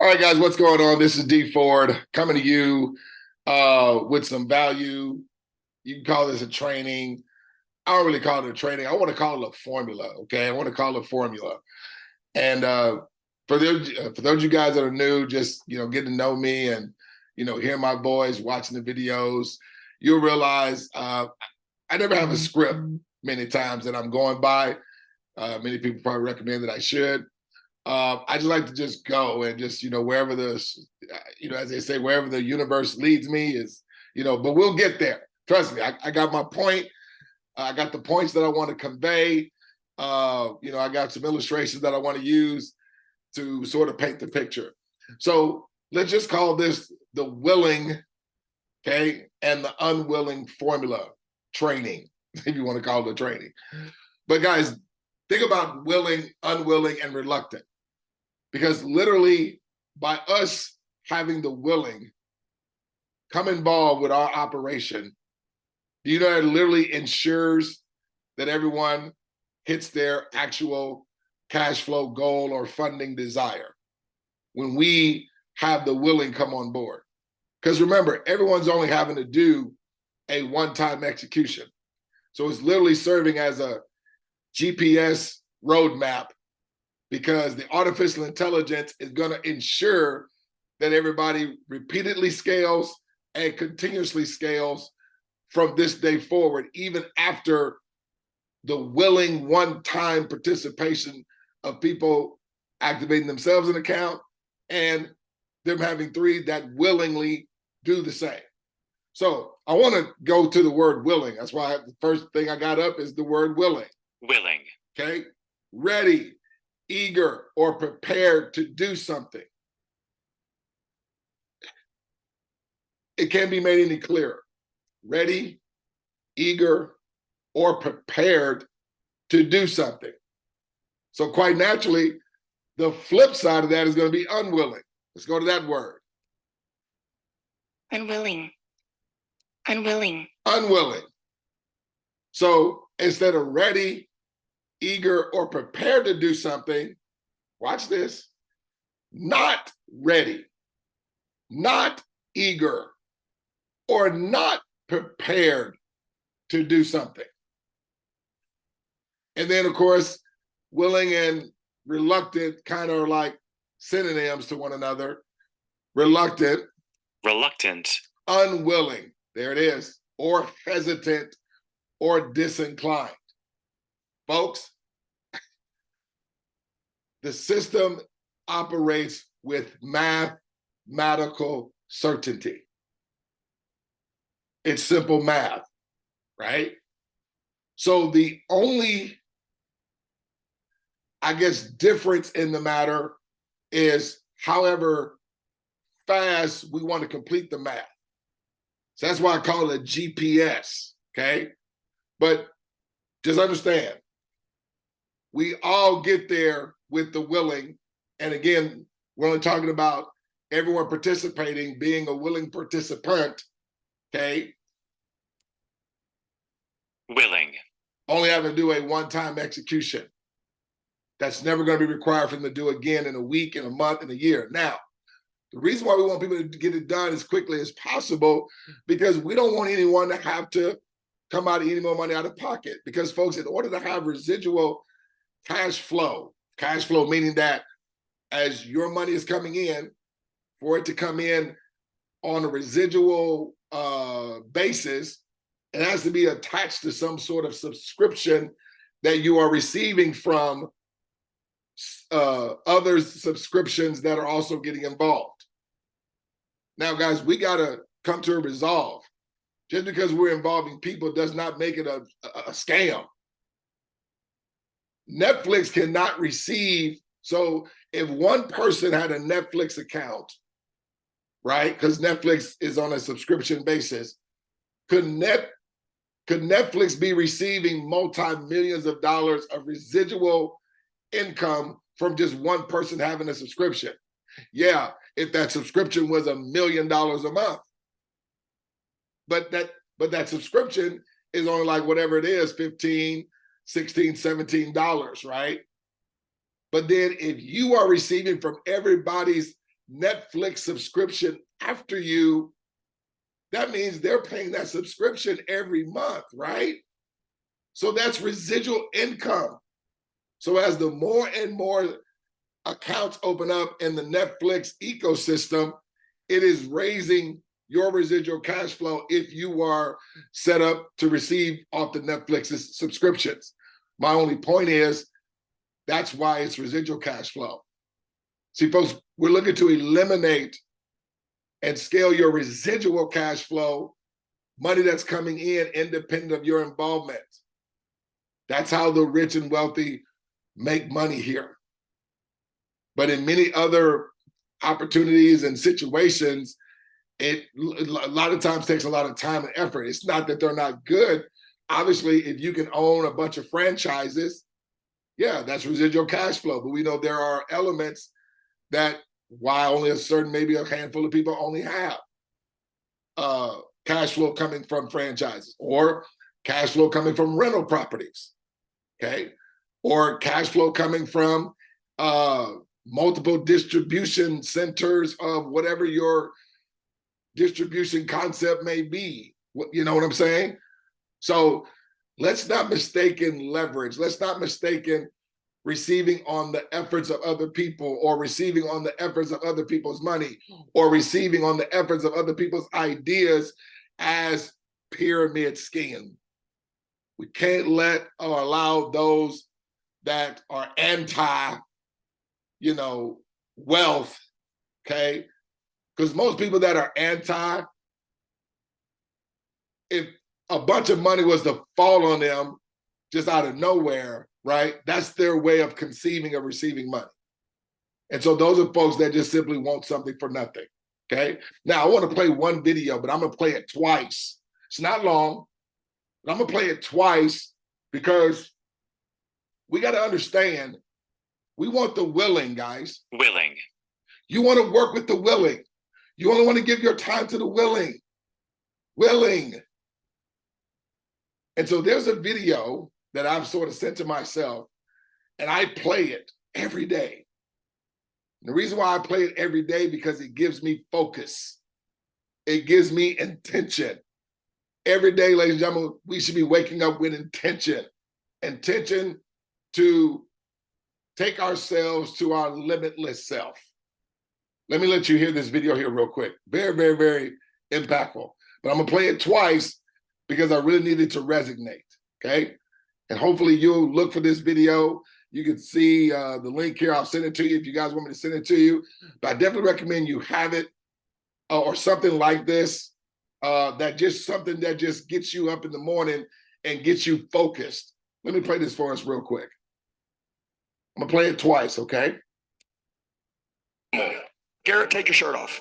All right, guys, what's going on? This is D Ford coming to you with some value. You can call this a training. I don't really call it a training. I want to call it a formula, okay? I want to call it a formula. And for those of you guys that are new, just, getting to know me and, hear my voice, watching the videos, you'll realize I never have a script many times that I'm going by. Many people probably recommend that I should. I just like to just go and just, wherever as they say, wherever the universe leads me is, but we'll get there. Trust me, I got my point. I got the points that I want to convey. I got some illustrations that I want to use to sort of paint the picture. So let's just call this the willing, okay, and the unwilling formula training, if you want to call it a training. But guys, think about willing, unwilling, and reluctant. Because literally, by us having the willing come involved with our operation, it literally ensures that everyone hits their actual cash flow goal or funding desire when we have the willing come on board. Because remember, everyone's only having to do a one-time execution. So it's literally serving as a GPS roadmap, because the artificial intelligence is going to ensure that everybody repeatedly scales and continuously scales from this day forward, even after the willing one-time participation of people activating themselves in account and them having three that willingly do the same. So I want to go to the word willing. That's why the first thing I got up is the word willing. Willing. Okay. Ready, eager, or prepared to do something. It can't be made any clearer. Ready, eager, or prepared to do something. So quite naturally, the flip side of that is going to be unwilling. Let's go to that word. Unwilling. Unwilling. Unwilling. So instead of ready, eager, or prepared to do something, watch this, not ready, not eager, or not prepared to do something. And then, of course, willing and reluctant kind of are like synonyms to one another. Reluctant. Reluctant. Unwilling. There it is. Or hesitant or disinclined. Folks, the system operates with mathematical certainty. It's simple math, right? So the only, difference in the matter is however fast we want to complete the math. So that's why I call it a GPS, okay? But just understand, we all get there with the willing. And again, we're only talking about everyone participating, being a willing participant, okay? Willing. Only having to do a one-time execution. That's never going to be required for them to do again in a week, in a month, in a year. Now, the reason why we want people to get it done as quickly as possible, because we don't want anyone to have to come out of any more money out of pocket. Because folks, in order to have residual cash flow meaning that as your money is coming in, for it to come in on a residual basis, it has to be attached to some sort of subscription that you are receiving from other subscriptions that are also getting involved. Now, guys, we got to come to a resolve. Just because we're involving people does not make it a scam. Netflix cannot receive. So if one person had a Netflix account, right, because Netflix is on a subscription basis, could Netflix be receiving multi-millions of dollars of residual income from just one person having a subscription? Yeah, if that subscription was $1 million a month. But that subscription is only like whatever it is, $15, $16, $17, right? But then if you are receiving from everybody's Netflix subscription after you, that means they're paying that subscription every month, right? So that's residual income. So as the more and more accounts open up in the Netflix ecosystem, it is raising your residual cash flow if you are set up to receive off the Netflix's subscriptions. My only point is that's why it's residual cash flow. See, folks, we're looking to eliminate and scale your residual cash flow, money that's coming in independent of your involvement. That's how the rich and wealthy make money here. But in many other opportunities and situations, it a lot of times takes a lot of time and effort. It's not that they're not good. Obviously, if you can own a bunch of franchises, yeah, that's residual cash flow. But we know there are elements that while only a certain, maybe a handful of people only have cash flow coming from franchises, or cash flow coming from rental properties, okay? Or cash flow coming from multiple distribution centers of whatever your distribution concept may be. You know what I'm saying? So let's not mistaken leverage. Let's not mistaken receiving on the efforts of other people, or receiving on the efforts of other people's money, or receiving on the efforts of other people's ideas as pyramid scheme. We can't let or allow those that are anti, wealth, okay? Because most people that are anti, if a bunch of money was to fall on them just out of nowhere, right? That's their way of conceiving of receiving money. And so those are folks that just simply want something for nothing, okay? Now, I want to play one video, but I'm going to play it twice. It's not long, but I'm going to play it twice because we got to understand, we want the willing, guys. Willing. You want to work with the willing. You only want to give your time to the willing. Willing. And so there's a video that I've sort of sent to myself, and I play it every day. And the reason why I play it every day, because it gives me focus. It gives me intention. Every day, ladies and gentlemen, we should be waking up with intention. Intention to take ourselves to our limitless self. Let me let you hear this video here real quick. Very, very, very impactful. But I'm going to play it twice because I really need it to resonate, okay? And hopefully you'll look for this video. You can see the link here. I'll send it to you if you guys want me to send it to you. But I definitely recommend you have it or something like this, something that just gets you up in the morning and gets you focused. Let me play this for us real quick. I'm going to play it twice, okay? Garrett, take your shirt off.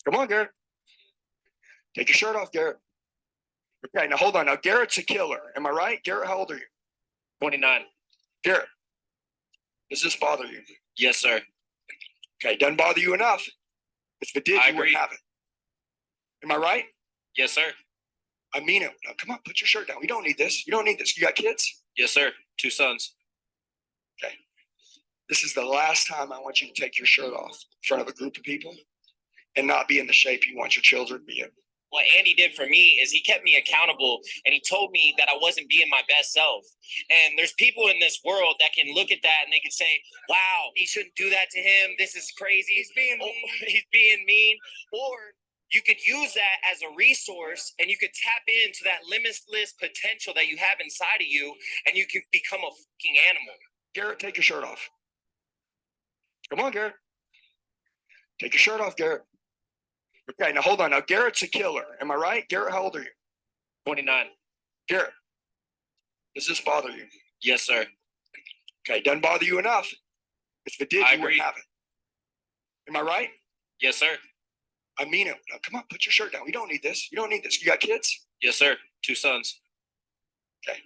Come on, Garrett. Take your shirt off, Garrett. Okay, now hold on. Now, Garrett's a killer. Am I right? Garrett, how old are you? 29. Garrett, does this bother you? Yes, sir. Okay, doesn't bother you enough. If it did, I you wouldn't agree. have it. Am I right? Yes, sir. I mean it. Now, come on, put your shirt down. We don't need this. You don't need this. You got kids? Yes, sir. 2 sons. Okay. This is the last time I want you to take your shirt off in front of a group of people and not be in the shape you want your children to be in. What Andy did for me is he kept me accountable, and he told me that I wasn't being my best self. And there's people in this world that can look at that and they can say, wow, he shouldn't do that to him. This is crazy. He's being mean. He's being mean. Or you could use that as a resource, and you could tap into that limitless potential that you have inside of you, and you can become a fucking animal. Garrett, take your shirt off. Come on, Garrett. Take your shirt off, Garrett. Okay, now hold on. Now, Garrett's a killer. Am I right? Garrett, how old are you? 29. Garrett, does this bother you? Yes, sir. Okay, doesn't bother you enough. If it did, I you wouldn't agree. have it. Am I right? Yes, sir. I mean it. Now, come on, put your shirt down. We don't need this. You don't need this. You got kids? Yes, sir. 2 sons. Okay.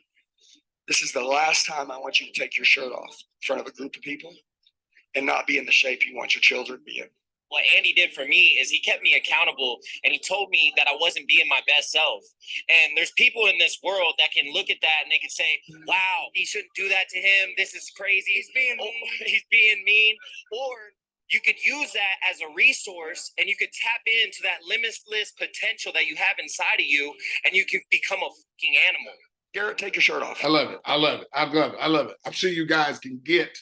This is the last time I want you to take your shirt off in front of a group of people and not be in the shape you want your children to be in. What Andy did for me is he kept me accountable, and he told me that I wasn't being my best self. And there's people in this world that can look at that and they can say, wow, he shouldn't do that to him. This is crazy. He's being mean. He's being mean. Or you could use that as a resource and you could tap into that limitless potential that you have inside of you, and you could become a fucking animal. Garrett, take your shirt off. I love it. I love it. I love it. I love it. I'm sure you guys can get,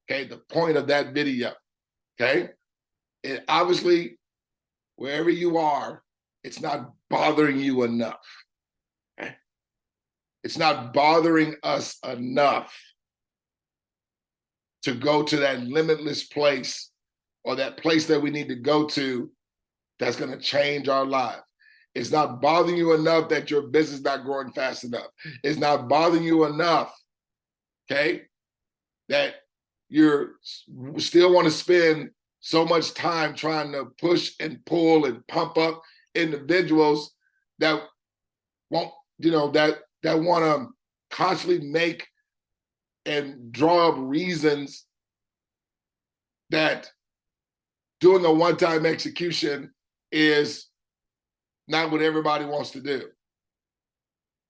okay, the point of that video. Okay. It obviously, wherever you are, it's not bothering you enough. Okay. It's not bothering us enough to go to that limitless place, or that place that we need to go to that's going to change our life. It's not bothering you enough that your business is not growing fast enough. It's not bothering you enough, okay, that you're still want to spend so much time trying to push and pull and pump up individuals that won't, that want to constantly make and draw up reasons that doing a one-time execution is not what everybody wants to do.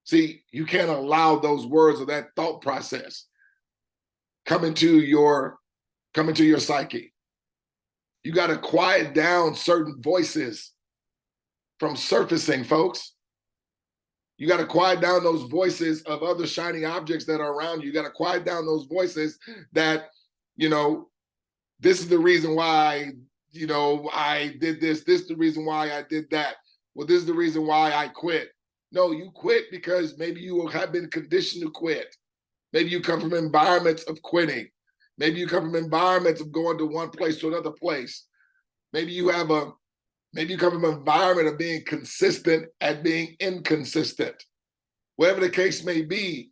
See, you can't allow those words or that thought process come into your psyche. You got to quiet down certain voices from surfacing, folks. You got to quiet down those voices of other shiny objects that are around you. You got to quiet down those voices that, this is the reason why, I did this. This is the reason why I did that. Well, this is the reason why I quit. No, you quit because maybe you have been conditioned to quit. Maybe you come from environments of quitting. Maybe you come from environments of going to one place to another place. Maybe you come from an environment of being consistent at being inconsistent. Whatever the case may be,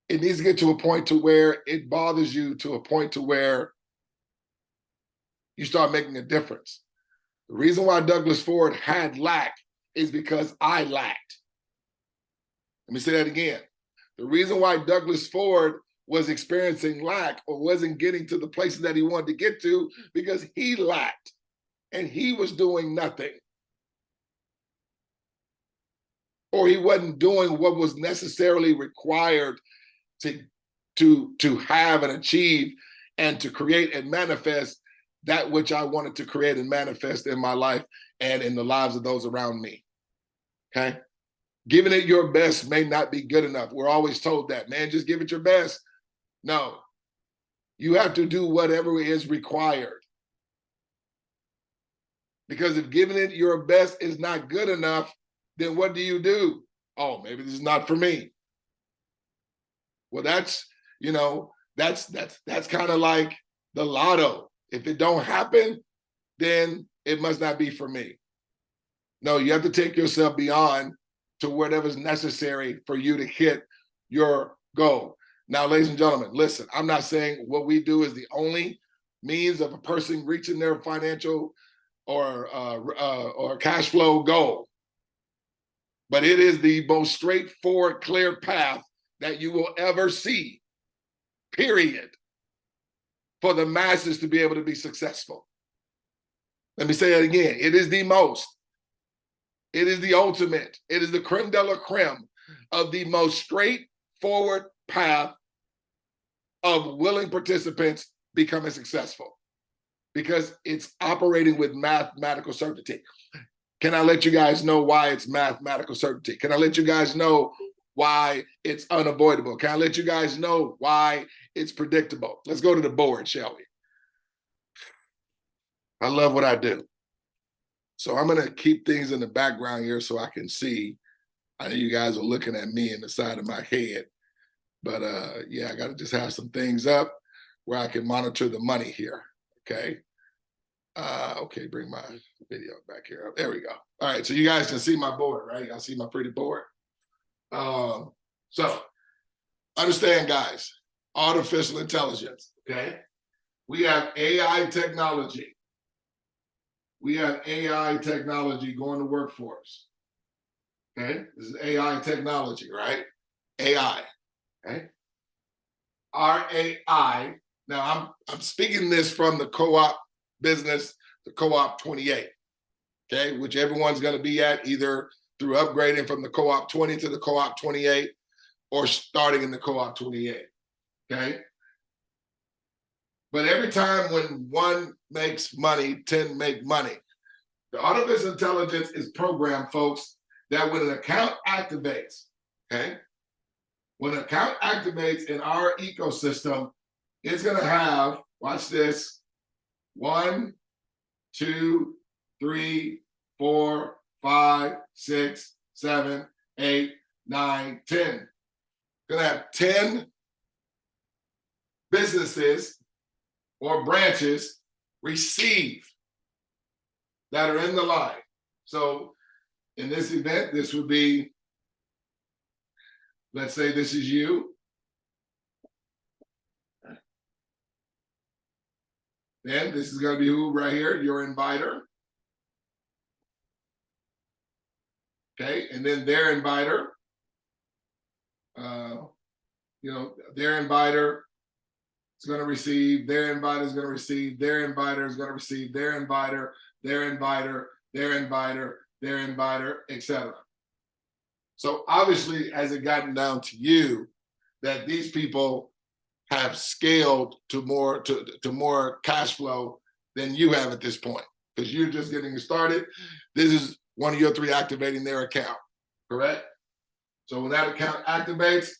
it needs to get to a point to where it bothers you, to a point to where you start making a difference. The reason why Douglas Ford had lack is because I lacked. Let me say that again. The reason why Douglas Ford was experiencing lack or wasn't getting to the places that he wanted to get to, because he lacked and he was doing nothing. Or he wasn't doing what was necessarily required to have and achieve and to create and manifest that which I wanted to create and manifest in my life and in the lives of those around me. Okay? Giving it your best may not be good enough. We're always told that, man, just give it your best. No, you have to do whatever is required. Because if giving it your best is not good enough, then what do? Oh, maybe this is not for me. Well, that's kind of like the lotto. If it don't happen, then it must not be for me. No, you have to take yourself beyond to whatever's necessary for you to hit your goal. Now, ladies and gentlemen, listen, I'm not saying what we do is the only means of a person reaching their financial or cash flow goal. But it is the most straightforward, clear path that you will ever see, period, for the masses to be able to be successful. Let me say that again. It is the most. It is the ultimate. It is the creme de la creme of the most straightforward path of willing participants becoming successful, because it's operating with mathematical certainty. Can I let you guys know why it's mathematical certainty? Can I let you guys know why it's unavoidable? Can I let you guys know why it's predictable? Let's go to the board, shall we? I love what I do. So I'm going to keep things in the background here so I can see. I know you guys are looking at me in the side of my head, but yeah, I got to just have some things up where I can monitor the money here. Okay. Okay, bring my video back here up. There we go. All right, so you guys can see my board, right? Y'all see my pretty board? So understand, guys, artificial intelligence, okay? We have AI technology. We have AI technology going to workforce. Okay, this is AI technology, right? AI, okay? Our AI, now I'm speaking this from the co-op business, the co-op 28, okay, which everyone's going to be at either through upgrading from the co-op 20 to the co-op 28 or starting in the co-op 28, okay? But every time when one makes money, 10 make money. The artificial intelligence is programmed, folks, that when an account activates, okay? When an account activates in our ecosystem, it's gonna have, watch this, 1, 2, 3, 4, 5, 6, 7, 8, 9, 10. Gonna have 10 businesses or branches receive that are in the line. So in this event, this would be, let's say this is you. Then this is going to be who right here, your inviter. Okay, and then their inviter. Their inviter is going to receive, their inviter is going to receive, their inviter is going to receive, their inviter, their inviter, their inviter, their inviter, etc. So obviously, as it gotten down to you, that these people have scaled to more cash flow than you have at this point, because you're just getting started. This is one of your 3 activating their account, correct? So when that account activates,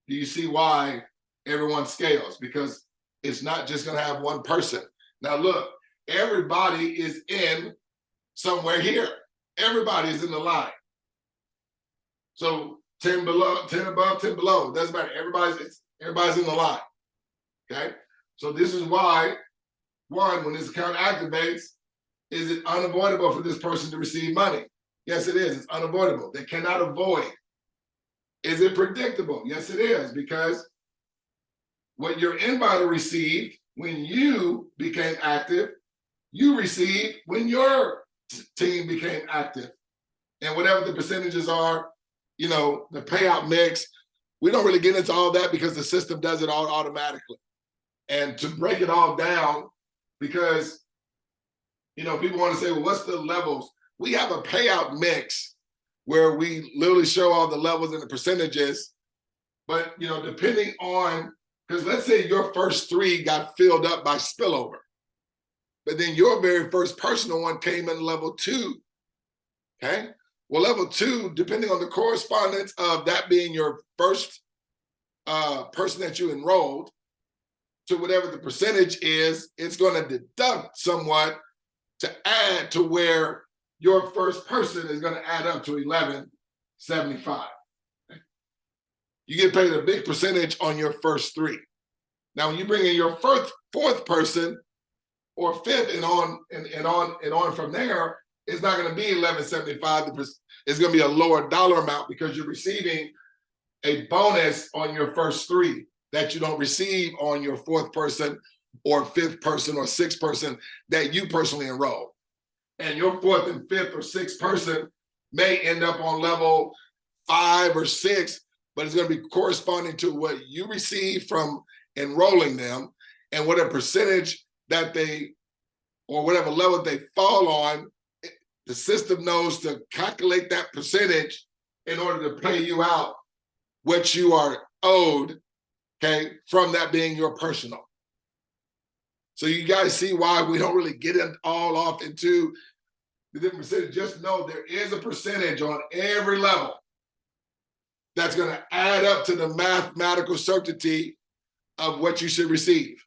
do you see why everyone scales? Because it's not just going to have one person. Now look, everybody is in somewhere here. Everybody is in the line. So 10 below, 10 above, 10 below. It doesn't matter. Everybody's in the line. Okay. So this is why, one, when this account activates, is it unavoidable for this person to receive money? Yes, it is. It's unavoidable. They cannot avoid. Is it predictable? Yes, it is, because what your inviter received when you became active, you received when your team became active. And whatever the percentages are, the payout mix, we don't really get into all that because the system does it all automatically. And to break it all down, because, people want to say, well, what's the levels? We have a payout mix where we literally show all the levels and the percentages. But, depending on, because let's say your first 3 got filled up by spillover, but then your very first personal one came in level 2, okay? Well, level 2, depending on the correspondence of that being your first person that you enrolled, to whatever the percentage is, it's going to deduct somewhat to add to where your first person is going to add up to 1175. Okay? You get paid a big percentage on your first 3. Now, when you bring in your fourth person or 5th and on from there, it's not going to be 1175. It's going to be a lower dollar amount because you're receiving a bonus on your first 3 that you don't receive on your 4th person or 5th person or 6th person that you personally enroll. And your 4th and 5th or 6th person may end up on level 5 or 6, but it's going to be corresponding to what you receive from enrolling them and whatever percentage that or whatever level they fall on. The system knows to calculate that percentage in order to pay you out what you are owed, okay, from that being your personal. So you guys see why we don't really get it all off into the different percentage. Just know there is a percentage on every level that's going to add up to the mathematical certainty of what you should receive.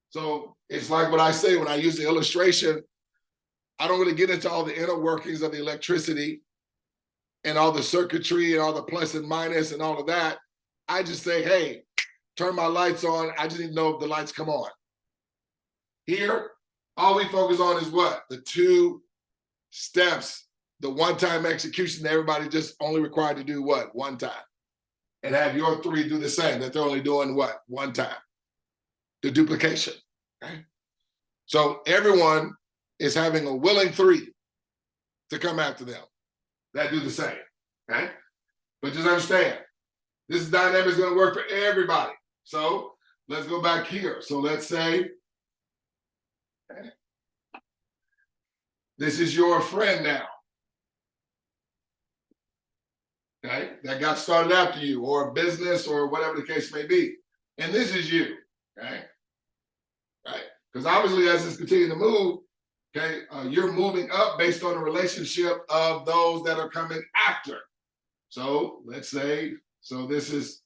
So it's like what I say when I use the illustration. I don't really get into all the inner workings of the electricity and all the circuitry and all the plus and minus and all of that. I just say, hey, turn my lights on. I just need to know if the lights come on. Here, all we focus on is what? The 2 steps, the one-time execution that everybody just only required to do what? One time. And have your 3 do the same, that they're only doing what? One time. The duplication, okay? So everyone is having a willing 3 to come after them that do the same, okay? But just understand, this dynamic is going to work for everybody. So let's go back here. So let's say, okay, this is your friend now, okay, that got started after you, or a business or whatever the case may be. And this is you. Okay, right? Because obviously, as it's continuing to move, okay, you're moving up based on the relationship of those that are coming after. So let's say, so this is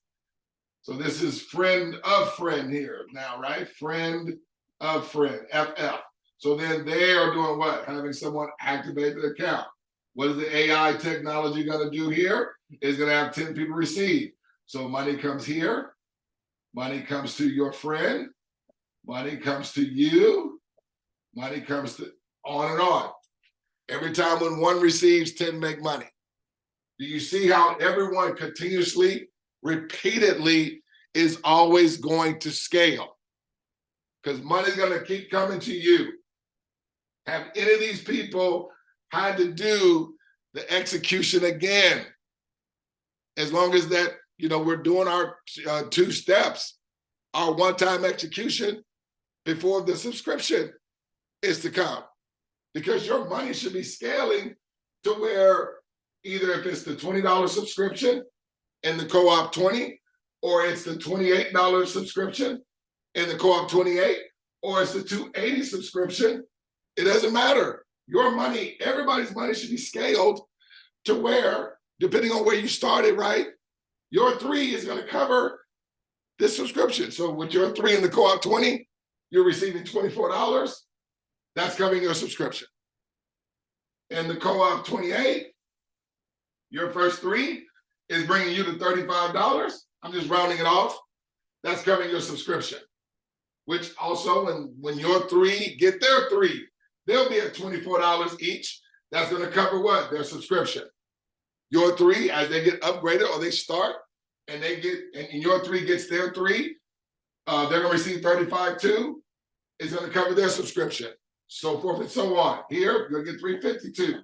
friend of friend here now, right? Friend of friend, FF. So then they are doing what? Having someone activate the account. What is the AI technology going to do here? It's going to have 10 people receive. So money comes here, money comes to your friend, money comes to you, money comes to on and on. Every time when one receives, 10 make money. Do you see how everyone continuously, repeatedly is always going to scale? Because money's going to keep coming to you. Have any of these people had to do the execution again? As long as that, we're doing our 2 steps, our one-time execution before the subscription is to come. Because your money should be scaling to where either if it's the $20 subscription in the co-op 20, or it's the $28 subscription in the co-op 28, or it's the $280 subscription, it doesn't matter. Your money, everybody's money should be scaled to where, depending on where you started, right? Your 3 is going to cover this subscription. So with your 3 in the co-op 20, you're receiving $24. That's covering your subscription. In the co-op 28, your first 3 is bringing you to $35. I'm just rounding it off. That's covering your subscription. Which also, when your 3 get their 3, they'll be at $24 each. That's going to cover what? Their subscription. Your 3, as they get upgraded or they start, and your 3 gets their 3, they're going to receive 35 too. It's going to cover their subscription. So forth and so on. Here, you're going to get 352.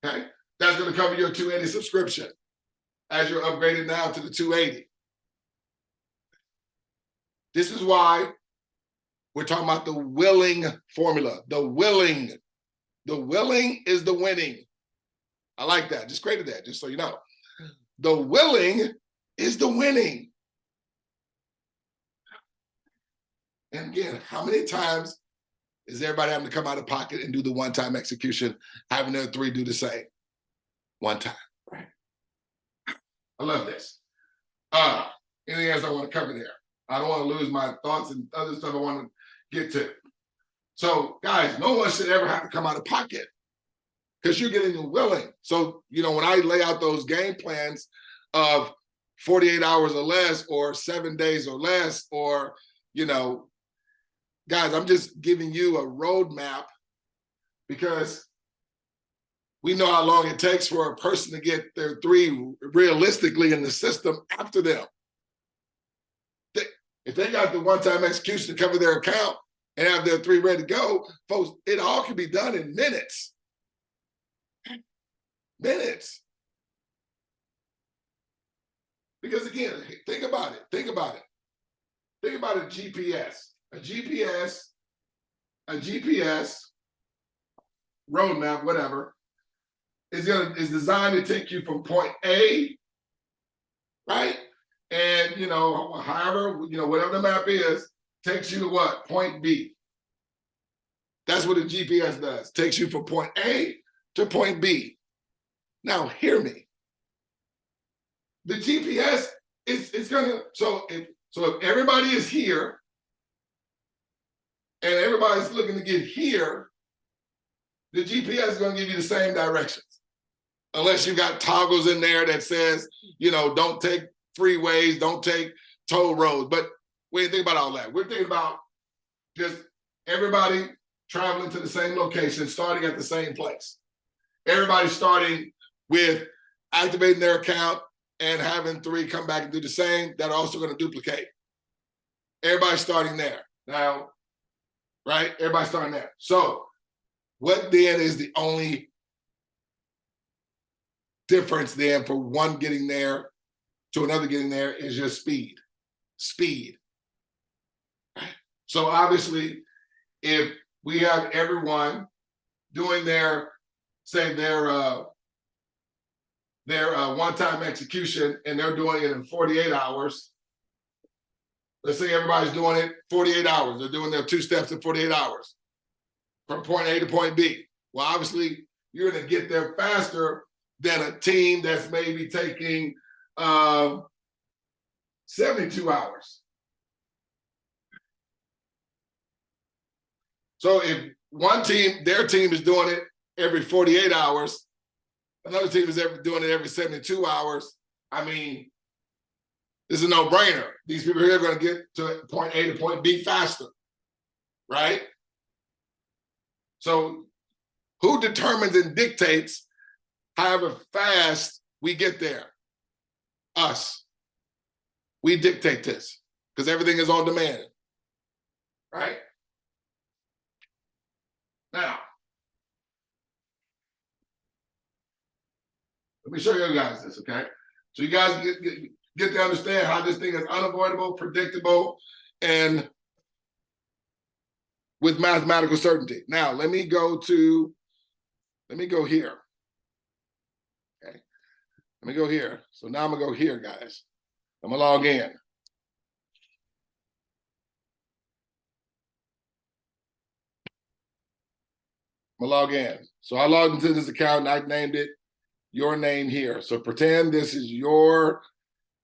Okay? That's going to cover your 280 subscription as you're upgraded now to the 280. This is why we're talking about the willing formula. The willing is the winning. I like that. Just created that, just so you know. The willing is the winning. And again, how many times is everybody having to come out of pocket and do the one-time execution, having their 3 do the same? One time, right? I love this. Anything else I want to cover there? I don't want to lose my thoughts and other stuff I want to get to. So guys, no one should ever have to come out of pocket because you're getting the willing. So, when I lay out those game plans of 48 hours or less, or 7 days or less, or, guys, I'm just giving you a roadmap because we know how long it takes for a person to get their 3 realistically in the system after them. If they got the one-time execution to cover their account and have their 3 ready to go, folks, it all can be done in minutes. Minutes. Because again, think about it. Think about a GPS. A GPS roadmap, whatever, is designed to take you from point A, right? And however, whatever the map is, takes you to what? Point B. That's what a GPS does. Takes you from point A to point B. Now hear me. The GPS is gonna, so if everybody is here and everybody's looking to get here, the GPS is gonna give you the same directions. Unless you got toggles in there that says, don't take freeways, don't take toll roads. But we didn't think about all that. We're thinking about just everybody traveling to the same location, starting at the same place. Everybody starting with activating their account and having 3 come back and do the same. That are also going to duplicate. Everybody starting there now, right? Everybody starting there. So what then is the only difference then for one getting there to another getting there is just speed. Speed. So obviously, if we have everyone doing their one-time execution and they're doing it in 48 hours, Let's say everybody's doing it 48 hours. They're doing their 2 steps in 48 hours from point A to point B. Well, obviously, you're going to get there faster than a team that's maybe taking 72 hours. So if one team, their team is doing it every 48 hours, another team is doing it every 72 hours, I mean, this is a no-brainer. These people here are going to get to point A to point B faster, right? So who determines and dictates however fast we get there? Us. We dictate this because everything is on demand, right? Now, let me show you guys this, okay? So you guys get to understand how this thing is unavoidable, predictable, and with mathematical certainty. Now, let me go here. Okay, let me go here. So now I'm gonna go here, guys. I'm gonna log in. I'm gonna log in. So I logged into this account and I named it your name here. So pretend this is your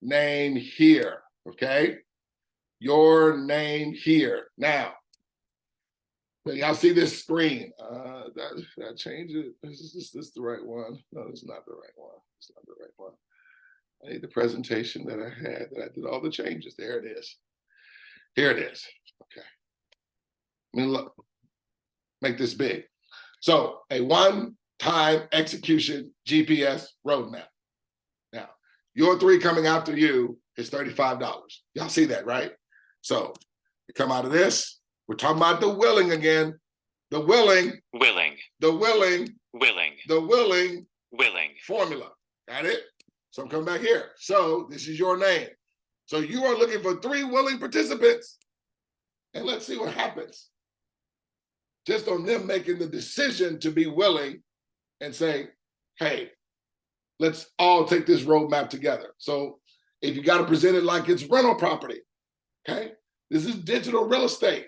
name here, okay? Your name here. Now, y'all see this screen. Did I change it? Is this the right one? No, it's not the right one. It's not the right one. I need the presentation that I had, that I did all the changes. There it is. Here it is. Okay. Let me look. Make this big. So a one-time execution GPS roadmap. Now, your 3 coming after you is $35. Y'all see that, right? So you come out of this. We're talking about the willing again. The willing. Willing. The willing. Willing. The willing. Willing. Formula. Got it? So I'm coming back here. So this is your name. So you are looking for 3 willing participants. And let's see what happens. Just on them making the decision to be willing and say, hey, let's all take this roadmap together. So if you got to present it like it's rental property, okay? This is digital real estate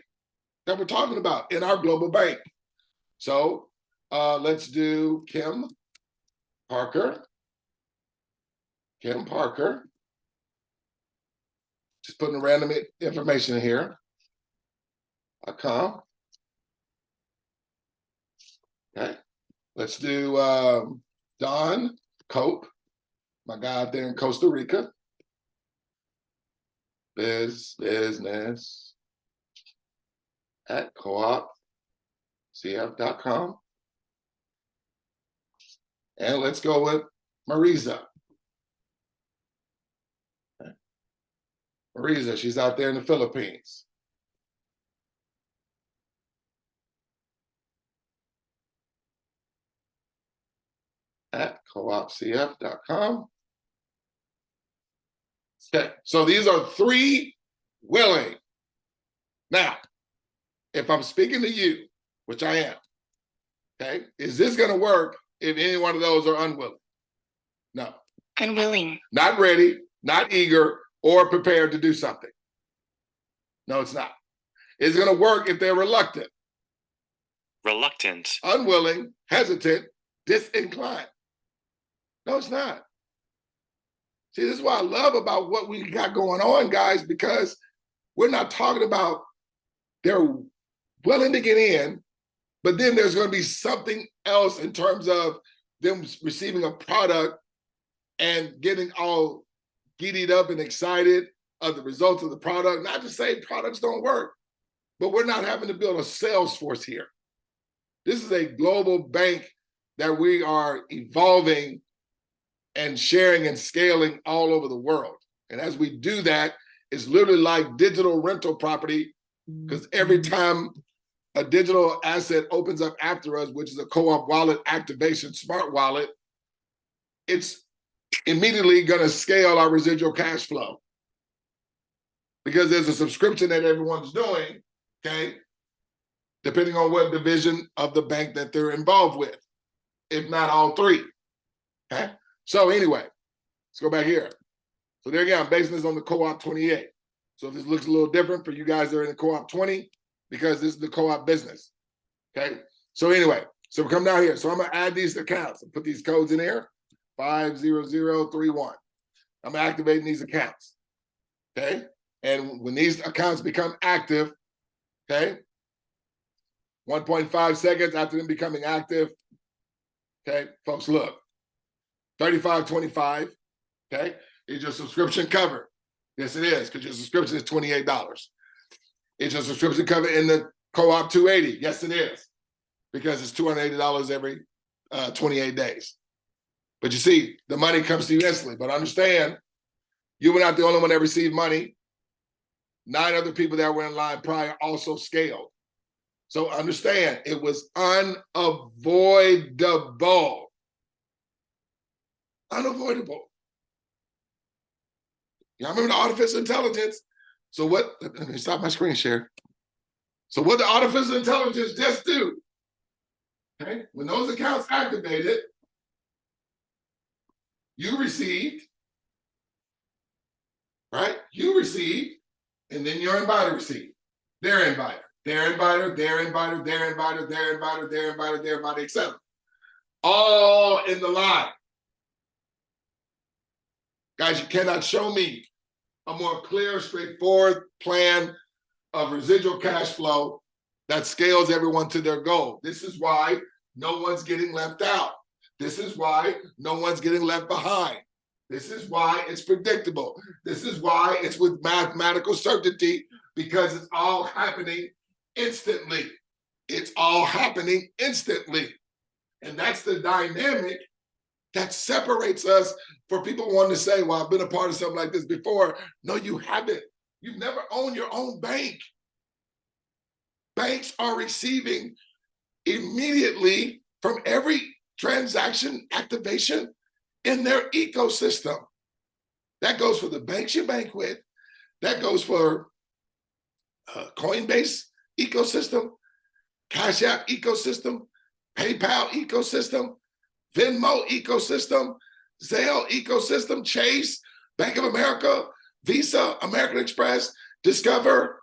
that we're talking about in our global bank. So let's do Kim Parker. Kim Parker. Just putting random information in here. .com. Okay. Let's do Don Cope, my guy out there in Costa Rica. Business at coopcf.com. And let's go with Marisa. Okay. Marisa, she's out there in the Philippines. At coopcf.com. Okay, so these are 3 willing. Now, if I'm speaking to you, which I am, okay, is this going to work if any one of those are unwilling? No. Unwilling. Not ready, not eager, or prepared to do something. No, it's not. It's going to work if they're reluctant. Reluctant. Unwilling, hesitant, disinclined. No, it's not. See, this is what I love about what we got going on, guys, because we're not talking about they're willing to get in, but then there's going to be something else in terms of them receiving a product and getting all giddied up and excited of the results of the product. Not to say products don't work, but we're not having to build a sales force here. This is a global bank that we are evolving and sharing and scaling all over the world. And as we do that, it's literally like digital rental property, because every time a digital asset opens up after us, which is a co-op wallet activation smart wallet, it's immediately going to scale our residual cash flow, because there's a subscription that everyone's doing, okay, depending on what division of the bank that they're involved with, if not all 3, okay? So anyway, let's go back here. So there again, I'm basing this on the co-op 28. So this looks a little different for you guys that are in the co-op 20, because this is the co-op business, okay? So anyway, so we come down here. So I'm gonna add these accounts and put these codes in here, 50031. I'm activating these accounts, okay? And when these accounts become active, okay, 1.5 seconds after them becoming active, okay, folks, look, 35.25, okay, is your subscription covered? Yes, it is, because your subscription is $28. Is your subscription covered in the co-op 280? Yes, it is, because it's $280 every 28 days. But you see, the money comes to you instantly. But understand, you were not the only one that received money. 9 other people that were in line prior also scaled. So understand, it was unavoidable. Unavoidable. Y'all remember the artificial intelligence? So what, let me stop my screen share. So what the artificial intelligence just do, okay? When those accounts activated, you received, right? You received, and then your inviter received. Their inviter, their inviter, their inviter, their inviter, their inviter, their inviter, their inviter, etc. All in the line. Guys, you cannot show me a more clear, straightforward plan of residual cash flow that scales everyone to their goal. This is why no one's getting left out. This is why no one's getting left behind. This is why it's predictable. This is why it's with mathematical certainty, because it's all happening instantly. It's all happening instantly. And that's the dynamic that separates us. For people wanting to say, well, I've been a part of something like this before. No, you haven't. You've never owned your own bank. Banks are receiving immediately from every transaction activation in their ecosystem. That goes for the banks you bank with. That goes for Coinbase ecosystem, Cash App ecosystem, PayPal ecosystem, Venmo ecosystem, Zelle ecosystem, Chase, Bank of America, Visa, American Express, Discover,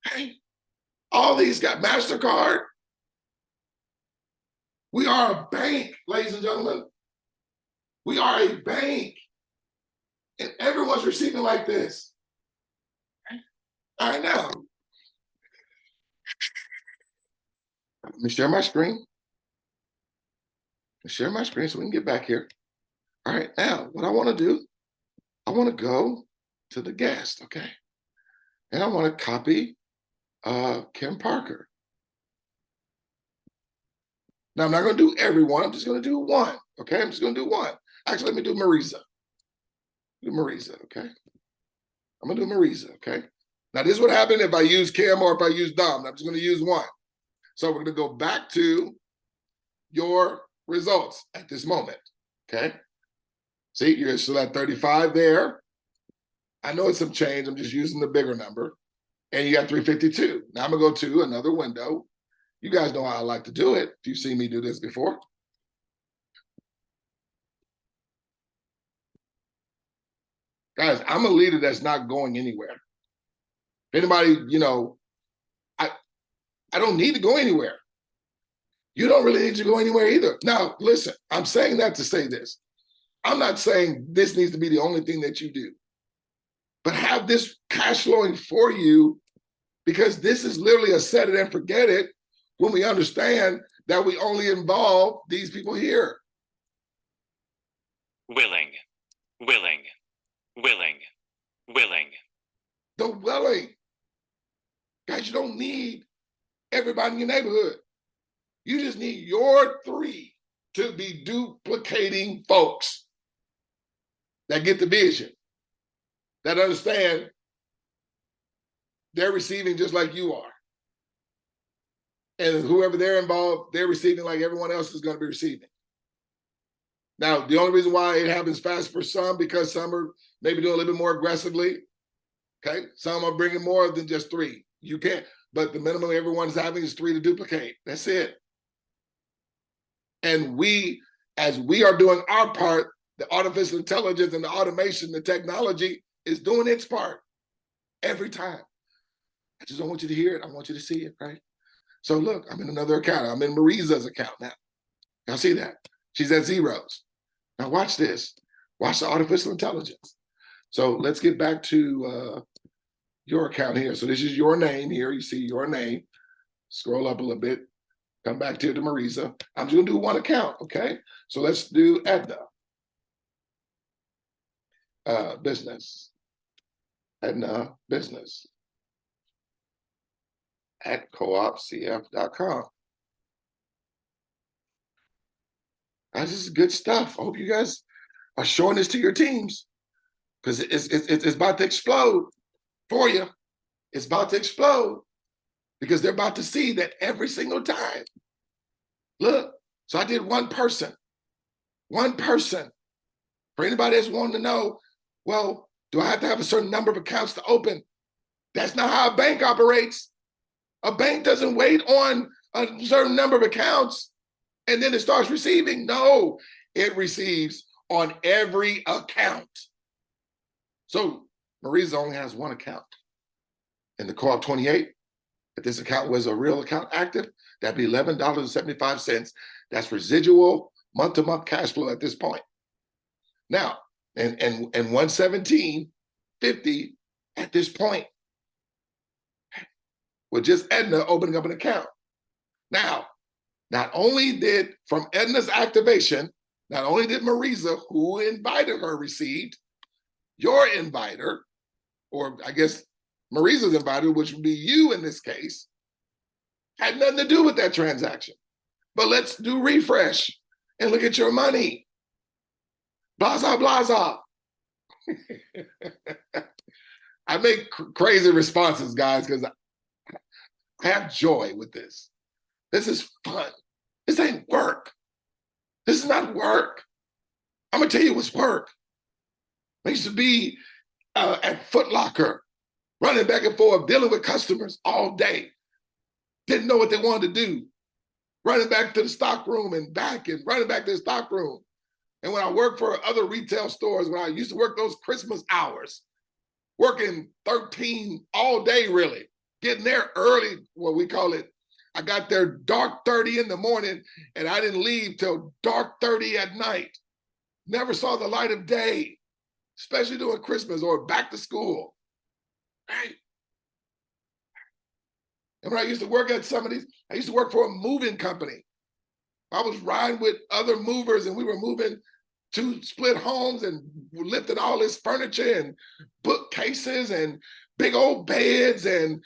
hey, all these got MasterCard. We are a bank, ladies and gentlemen. We are a bank. And everyone's receiving like this. All right, now, let me share my screen. Share my screen so we can get back here. All right, now, what I want to do, I want to go to the guest, okay? And I want to copy Kim Parker. Now, I'm not going to do everyone. I'm just going to do one, okay? I'm just going to do one. Actually, let me do Marisa. Do Marisa, okay? I'm going to do Marisa, okay? Now, this is what happened if I use Kim or if I use Dom. I'm just going to use one. So we're going to go back to your results at this moment, okay? See, you're still at 35 there. I know it's some change. I'm just using the bigger number. And you got 352. Now I'm going to go to another window. You guys know how I like to do it if you've seen me do this before. Guys, I'm a leader that's not going anywhere. If anybody, you know, I don't need to go anywhere. You don't really need to go anywhere either. Now, listen, I'm saying that to say this. I'm not saying this needs to be the only thing that you do, but have this cash flowing for you, because this is literally a set it and forget it when we understand that we only involve these people here. Willing. The willing. Guys, you don't need everybody in your neighborhood. You just need your 3 to be duplicating folks that get the vision, that understand they're receiving just like you are. And whoever they're involved, they're receiving like everyone else is going to be receiving. Now, the only reason why it happens fast for some, because some are maybe doing a little bit more aggressively, okay? Some are bringing more than just 3. You can't, but the minimum everyone's having is 3 to duplicate. That's it. And we, as we are doing our part, the artificial intelligence and the automation, the technology is doing its part. every time. I just don't want you to hear it. I want you to see it, right? So look, I'm in another account. I'm in Marisa's account now. Y'all see that? She's at zeros. Now watch this. Watch the artificial intelligence. So let's get back to your account here. So this is your name here. You see your name. Scroll up a little bit. Come back to Marisa. I'm just gonna do one account, okay? So let's do Edna. Business. Edna business. At 𝗗𝗶𝘀𝗶𝗺𝗶𝗺𝗶𝗺𝗵. This is good stuff. I hope you guys are showing this to your teams because it's about to explode for you. It's about to explode because they're about to see that every single time. Look, so I did one person. One person. For anybody that's wanting to know, well, do I have to have a certain number of accounts to open? That's not how a bank operates. A bank doesn't wait on a certain number of accounts and then it starts receiving. No, it receives on every account. So Marisa only has one account. In the co-op 28, if this account was a real account active, that'd be $11.75. That's residual month-to-month cash flow at this point. Now, and $117.50 at this point with just Edna opening up an account. Now, not only did from Edna's activation, not only did Marisa, who invited her, received, your inviter, or I guess Marisa's inviter, which would be you in this case, had nothing to do with that transaction. But let's do refresh and look at your money. Blaza, blaza. I make crazy responses, guys, because I have joy with this. This is fun. This ain't work. This is not work. I'm gonna tell you what's work. I used to be at Foot Locker, running back and forth, dealing with customers all day. Didn't know what they wanted to do. Running back to the stock room and back and running back to the stock room. And when I worked for other retail stores, when I used to work those Christmas hours, working 13 all day really, getting there early, what we call it. I got there dark 30 in the morning and I didn't leave till dark 30 at night. Never saw the light of day, especially during Christmas or back to school, right? And when I used to work at some of these, I used to work for a moving company. I was riding with other movers and we were moving 2 split homes and lifting all this furniture and bookcases and big old beds and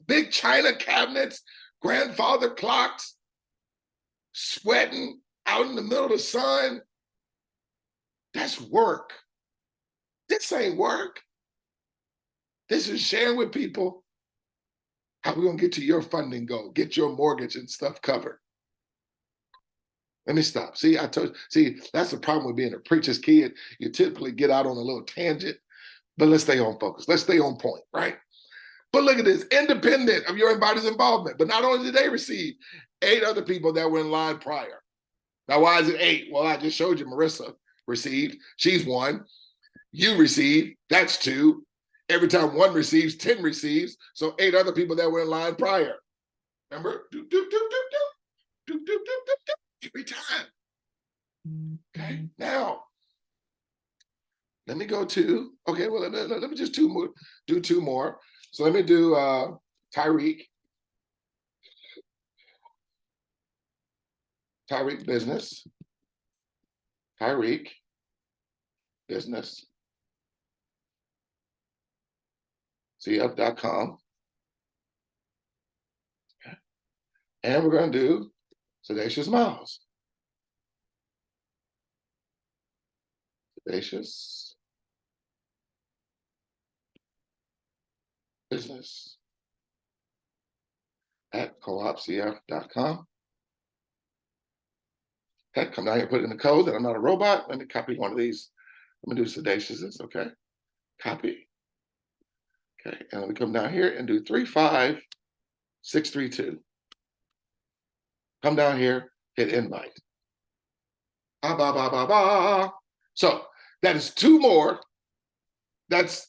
big china cabinets, grandfather clocks, sweating out in the middle of the sun. That's work. This ain't work. This is sharing with people how we're gonna get to your funding goal, get your mortgage and stuff covered. Let me stop. See, I told you, see, that's the problem with being a preacher's kid. You typically get out on a little tangent, but let's stay on focus. Let's stay on point, right? But look at this, independent of your inviter's involvement. But not only did they receive, 8 other people that were in line prior. Now, why is it 8? Well, I just showed you Marisa received. She's 1. You received. That's 2. Every time 1 receives, 10 receives. So 8 other people that were in line prior. Remember? Do, do, do, do, do. Do, do, do, do, do. Every time. Okay, now, let me go to, okay, well, let me just do 2 more. So let me do Tyreek. Tyreek business. Tyreek business. CF.com. Okay. And we're going to do Sedacious Miles. Sedacious business at 𝗗𝗶𝘀𝗶𝗺𝗶𝗺𝗵. Okay, come down here, put it in the code that I'm not a robot. Let me copy one of these. Let me do sedatious, okay? Copy. Okay, and let me come down here and do 35632. Come down here, hit invite. Ba, ba, ba, ba, ba. So that is 2 more. That's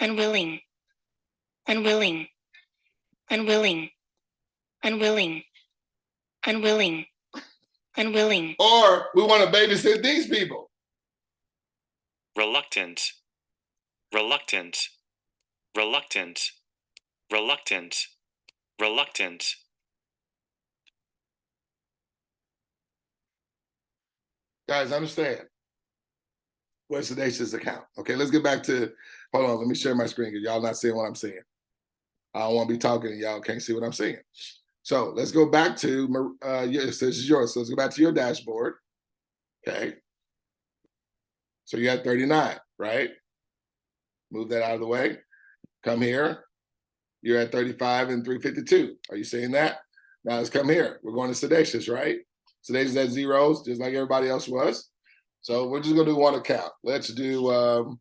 unwilling, unwilling, unwilling, unwilling, unwilling, unwilling, Or we want to babysit these people. reluctant, reluctant, reluctant, reluctant, reluctant, Guys, understand. Where's Sedacious account? Okay, let's get back to, hold on, let me share my screen because y'all not seeing what I'm seeing. I don't want to be talking and y'all can't see what I'm seeing. So let's go back to, yes, this is yours. So let's go back to your dashboard. Okay. So you had 39, right? Move that out of the way. Come here. You're at 35 and 352. Are you seeing that? Now let's come here. We're going to Sedacious, right? Sedacious at zeros, just like everybody else was. So we're just gonna do one account. Let's do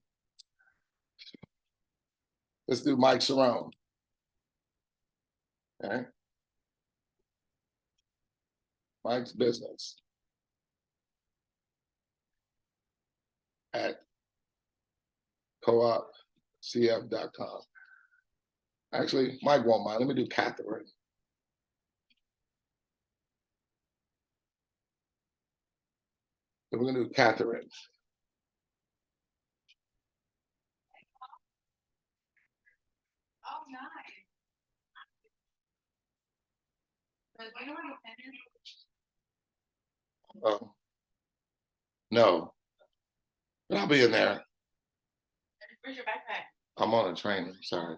Mike Cerrone. Okay. Mike's business at co-opcf.com. Actually, Mike won't mind. Let me do Catherine. So we're gonna do Catherine. Oh, nice. Oh, no, but I'll be in there. Where's your backpack? I'm on a train. Sorry.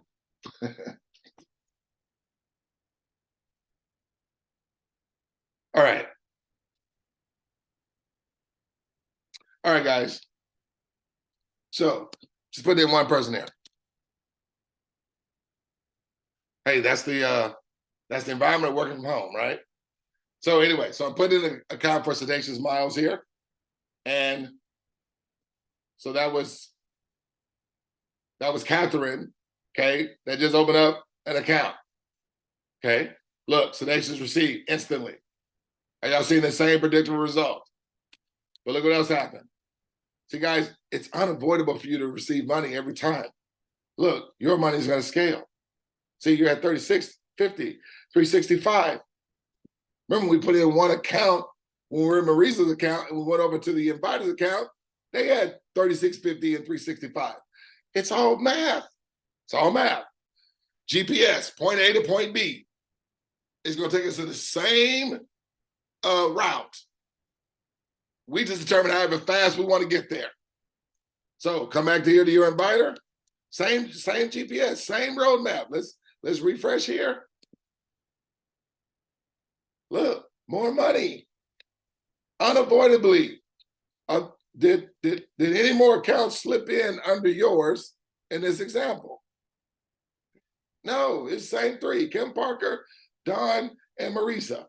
All right. All right, guys. So just put in one person there. Hey, that's the environment of working from home, right? So anyway, so I'm putting in an account for Sedacious Miles here. And so that was Catherine, okay, that just opened up an account. Okay. Look, Sedacious received instantly. Are y'all seeing the same predictable result? But look what else happened. See, guys, it's unavoidable for you to receive money every time. Look, your money is going to scale. See, you're at 36, 50, 365. Remember, we put in one account when we were in Marisa's account and we went over to the Inviter's account. They had 3650 and 365. It's all math. It's all math. GPS, point A to point B. It's going to take us to the same route. We just determine however fast we want to get there. So come back to here to your Inviter. Same GPS, same roadmap. Let's refresh here. Look, more money. Unavoidably. Did any more accounts slip in under yours in this example? No, it's the same three: Kim Parker, Don, and Marisa.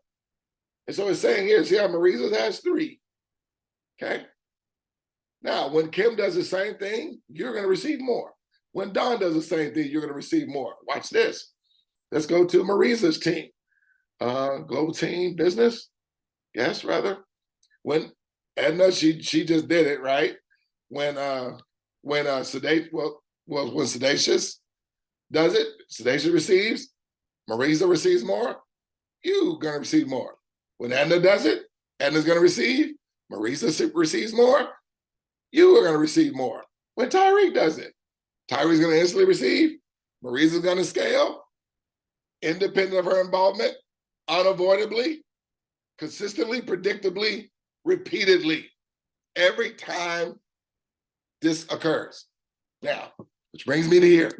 And so it's saying here, see how Marisa has 3. Okay. Now, when Kim does the same thing, you're going to receive more. When Don does the same thing, you're going to receive more. Watch this. Let's go to Marisa's team. Global team business. Yes, rather. When Edna, she just did it, right? When Sedacious does it, Sedacious receives, Marisa receives more, you're gonna receive more. When Edna does it, Edna's gonna receive, Marisa receives more, you are gonna receive more. When Tyreek does it, Tyreek's gonna instantly receive, Marisa's gonna scale, independent of her involvement, unavoidably, consistently, predictably, repeatedly, every time this occurs. Now, which brings me to here.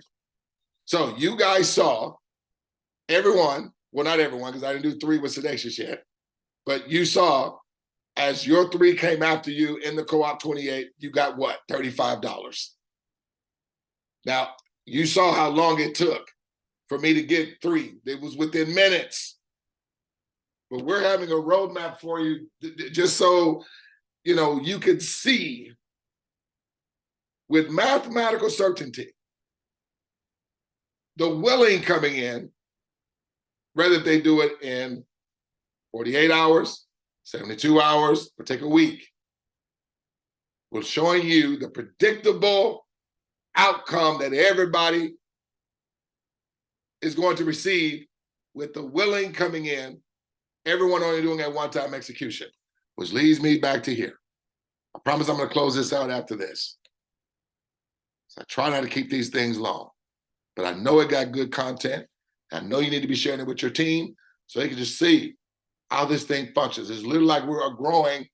So you guys saw everyone, well, not everyone, because I didn't do 3 with Sedacious yet, but you saw as your 3 came after you in the co-op 28, you got what? $35. Now, you saw how long it took for me to get 3. It was within minutes. But we're having a roadmap for you just so, you know, you could see with mathematical certainty the willing coming in, whether they do it in 48 hours, 72 hours, or take a week. We're showing you the predictable outcome that everybody is going to receive with the willing coming in, everyone only doing a one-time execution, which leads me back to here. I promise I'm going to close this out after this. So I try not to keep these things long, but I know it got good content. I know you need to be sharing it with your team so they can just see how this thing functions. It's literally like we are growing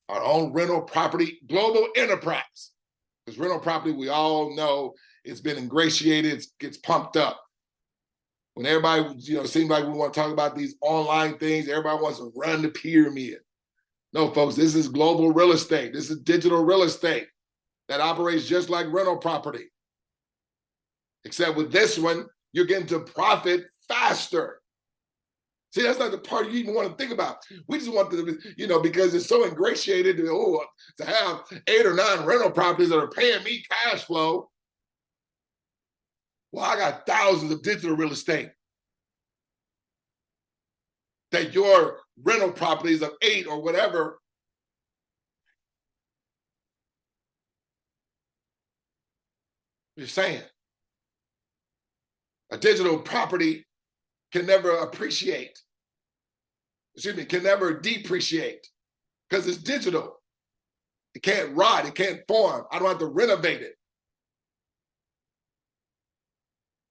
our own rental property global enterprise. Because rental property, we all know it's been ingratiated, it gets pumped up. When everybody, seems like we want to talk about these online things, everybody wants to run the pyramid. No, folks, this is global real estate. This is digital real estate that operates just like rental property. Except with this one, you're getting to profit faster. See, that's not the part you even want to think about. We just want to, because it's so ingratiated to have 8 or 9 rental properties that are paying me cash flow. Well, I got thousands of digital real estate that your rental properties of 8 or whatever you're saying. A digital property can never appreciate. Can never depreciate because it's digital. It can't rot, it can't form. I don't have to renovate it.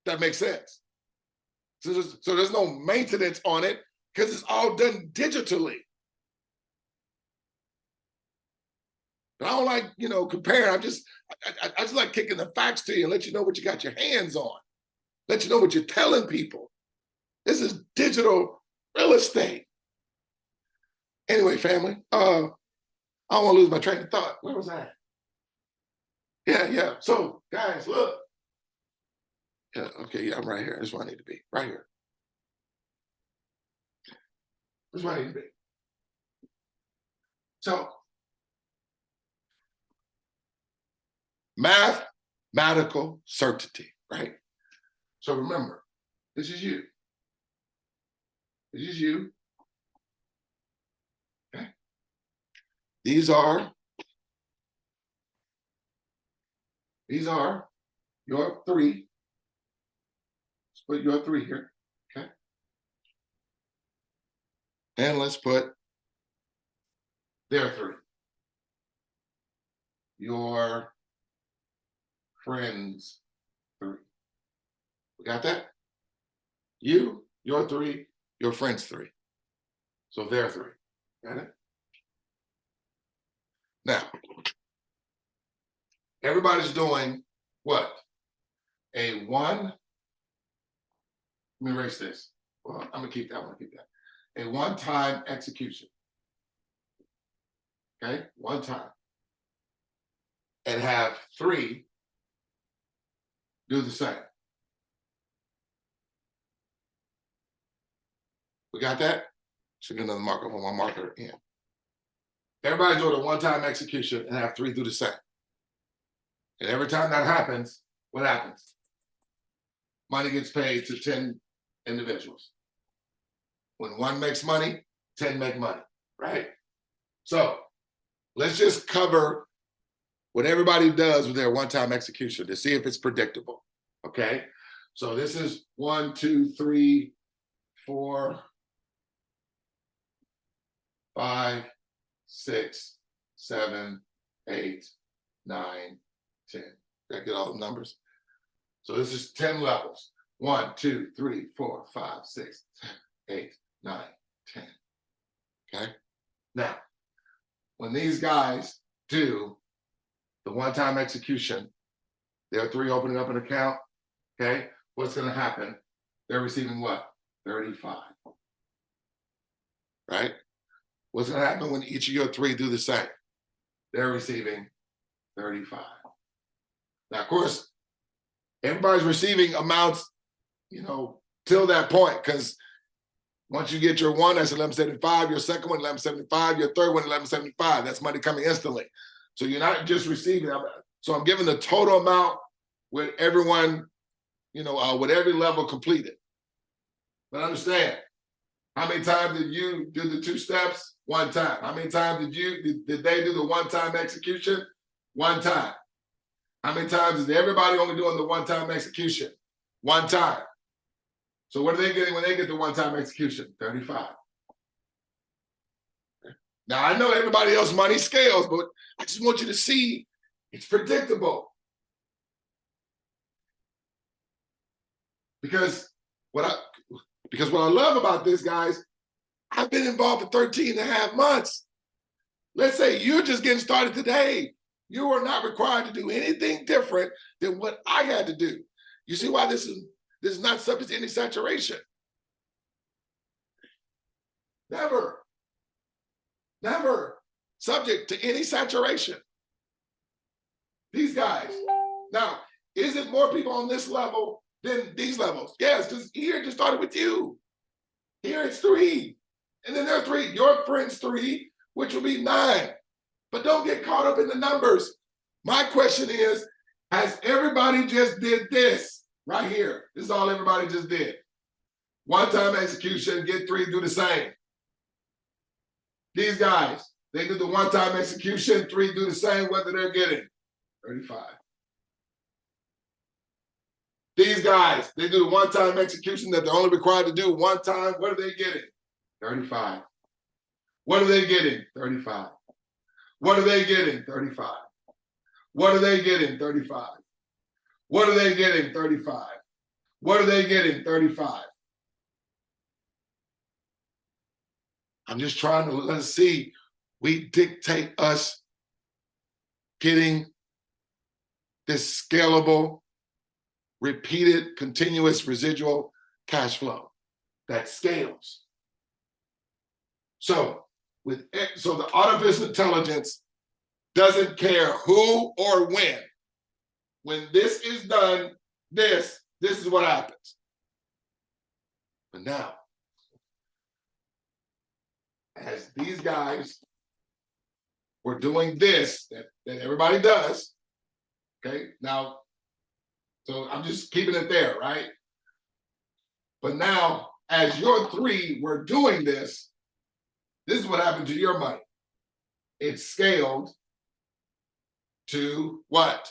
That makes sense. So there's no maintenance on it because it's all done digitally. But I don't like, comparing. I just like kicking the facts to you and let you know what you got your hands on. Let you know what you're telling people. This is digital real estate. Anyway, family, I don't want to lose my train of thought. Where was I? Yeah. So, guys, look. Yeah, okay, I'm right here. This is where I need to be. Right here. This is where I need to be. So, mathematical certainty, right? So remember, this is you. This is you. Okay. These are your 3. Let's put your 3 here. Okay. And let's put their 3. Your friends 3. We got that? You, your 3, your friends 3. So their 3. Got it? Now, everybody's doing what? Let me erase this. Well, I'm gonna keep that. A one-time execution. Okay, one time. And have 3 do the same. We got that? Should get another marker for my marker in. Everybody's doing a one-time execution and have 3 do the same. And every time that happens, what happens? Money gets paid to 10 individuals. When 1 makes money, 10 make money, right? So let's just cover what everybody does with their one-time execution to see if it's predictable, okay? So this is 1, 2, 3, 4, 5, 6, 7, 8, 9, 10. Did I get all the numbers? So this is 10 levels. 1, 2, 3, 4, 5, 6, 7, 8, 9, 10. Okay? Now, when these guys do the one-time execution, there are 3 opening up an account, okay? What's gonna happen? They're receiving what? 35. Right? What's gonna happen when each of your 3 do the same? They're receiving 35. Now, of course, everybody's receiving amounts, till that point, because once you get your 1, that's 1175, your second one, 1175, your third one, 1175. That's money coming instantly. So you're not just receiving. So I'm giving the total amount with everyone, with every level completed. But understand, how many times did you do the 2 steps? 1 time. How many times did they do the one-time execution? 1 time. How many times is everybody only doing the one-time execution? One time. So what are they getting when they get the one-time execution? 35. Now, I know everybody else money scales, but I just want you to see it's predictable. Because what I love about this, guys, I've been involved for 13 and a half months. Let's say you're just getting started today. You are not required to do anything different than what I had to do. You see why this is not subject to any saturation? Never. Never subject to any saturation. These guys. Now, is it more people on this level than these levels? Yes, because here just started with you. Here it's 3. And then there are 3. Your friends 3, which will be 9. But don't get caught up in the numbers. My question is, has everybody just did this right here? This is all everybody just did. One-time execution, get 3, do the same. These guys, they do the one-time execution, 3 do the same, whether they're getting 35. These guys, they do the one-time execution that they're only required to do one time. What are they getting? 35. What are they getting? 35. What are they getting? 35. What are they getting? 35. What are they getting? 35. What are they getting? 35. I'm just trying to let's see. We dictate us getting this scalable, repeated, continuous residual cash flow that scales. So the artificial intelligence doesn't care who or when. When this is done, this is what happens. But now, as these guys were doing this, that everybody does, okay? Now, so I'm just keeping it there, right? But now, as your 3 were doing this is what happened to your money. It scaled to what?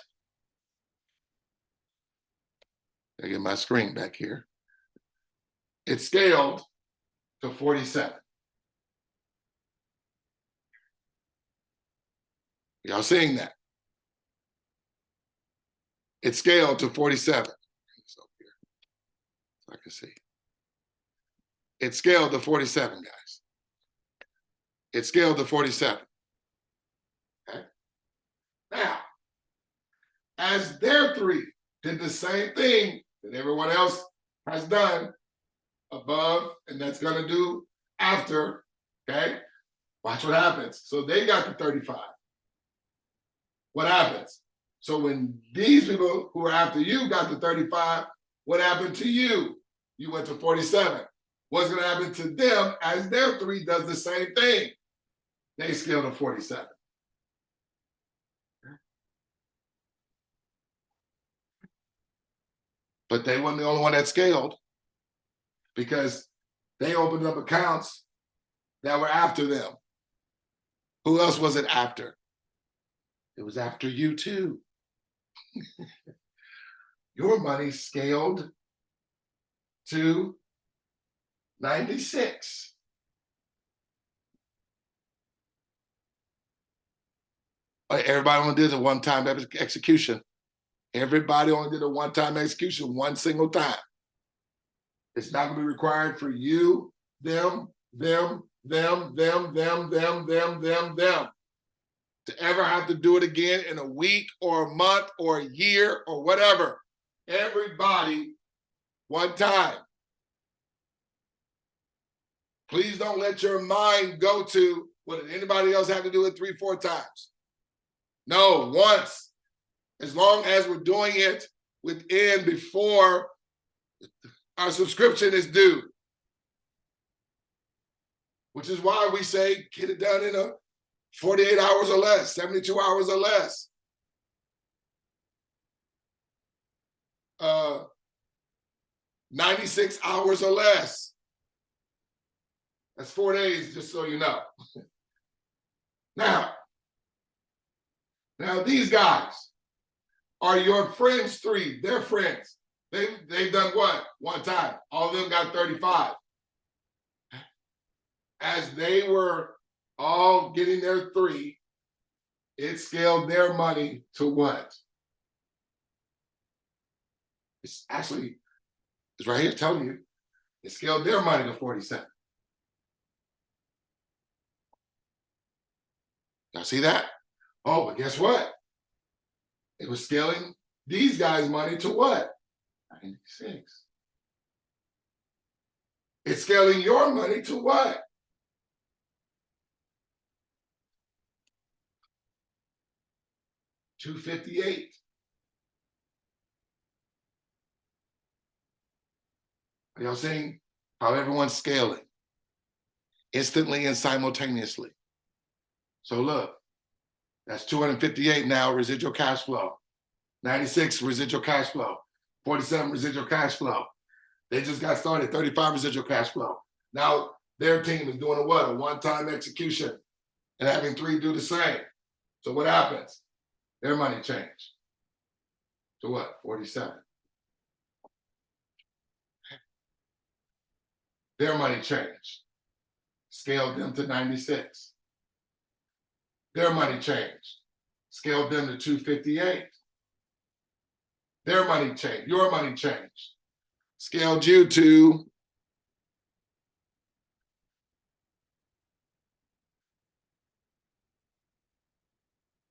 I get my screen back here. It scaled to 47. Y'all seeing that? It scaled to 47. It's up here, so I can see. It scaled to 47, guys. It scaled to 47. Okay. Now, as their 3 did the same thing that everyone else has done above, and that's going to do after, okay? Watch what happens. So they got to 35. What happens? So when these people who are after you got to 35, what happened to you? You went to 47. What's going to happen to them as their 3 does the same thing? They scale to 47. But they weren't the only one that scaled, because they opened up accounts that were after them. Who else was it after? It was after you too. Your money scaled to 96. Everybody only did a one-time execution. Everybody only did a one-time execution one single time. It's not going to be required for you, them, to ever have to do it again in a week or a month or a year or whatever. Everybody, one time. Please don't let your mind go to, what did anybody else have to do it 3, 4 times? No, once. As long as we're doing it before our subscription is due. Which is why we say, get it done in 48 hours or less, 72 hours or less. 96 hours or less. That's 4 days, just so you know. Now these guys Are your friends 3? They're friends. They've done what? One time. All of them got 35. As they were all getting their 3, it scaled their money to what? It's actually, it's right here telling you, it scaled their money to 47. Y'all see that? Oh, but guess what? It was scaling these guys' money to what? 96. It's scaling your money to what? $258. Are y'all seeing how everyone's scaling instantly and simultaneously? So look, that's 258 now residual cash flow, 96 residual cash flow, 47 residual cash flow. They just got started, 35 residual cash flow. Now their team is doing a what? A one-time execution and having 3 do the same. So what happens? Their money changed to what? 47. Their money changed. Scaled them to 96. Their money changed. Scaled them to 258. Their money changed. Your money changed. Scaled you to